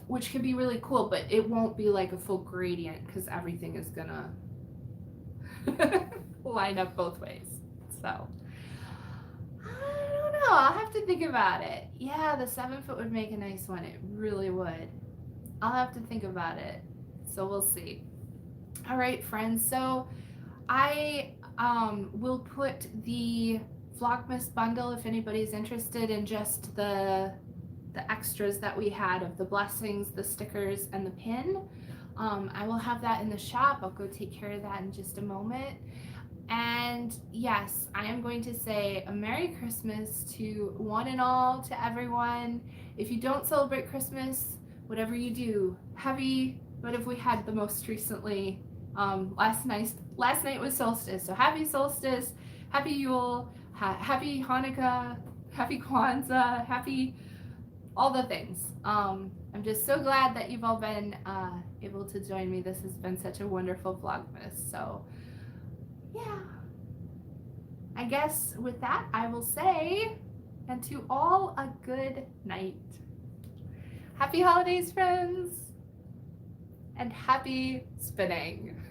which can be really cool, but it won't be like a full gradient because everything is gonna line up both ways. So I don't know, I'll have to think about it. Yeah, the 7-foot would make a nice one. It really would. I'll have to think about it. So we'll see. All right, friends. So I will put the Vlogmas bundle, if anybody's interested in just the extras that we had of the blessings, the stickers, and the pin. I will have that in the shop. I'll go take care of that in just a moment. And yes, I am going to say a Merry Christmas to one and all, to everyone. If you don't celebrate Christmas, whatever you do, what if we had the most recently, last night was solstice, so happy solstice, happy Yule, happy Hanukkah, happy Kwanzaa, happy all the things. I'm just so glad that you've all been able to join me. This has been such a wonderful Vlogmas. So yeah, I guess with that I will say, and to all, a good night. Happy holidays, friends, and happy spinning.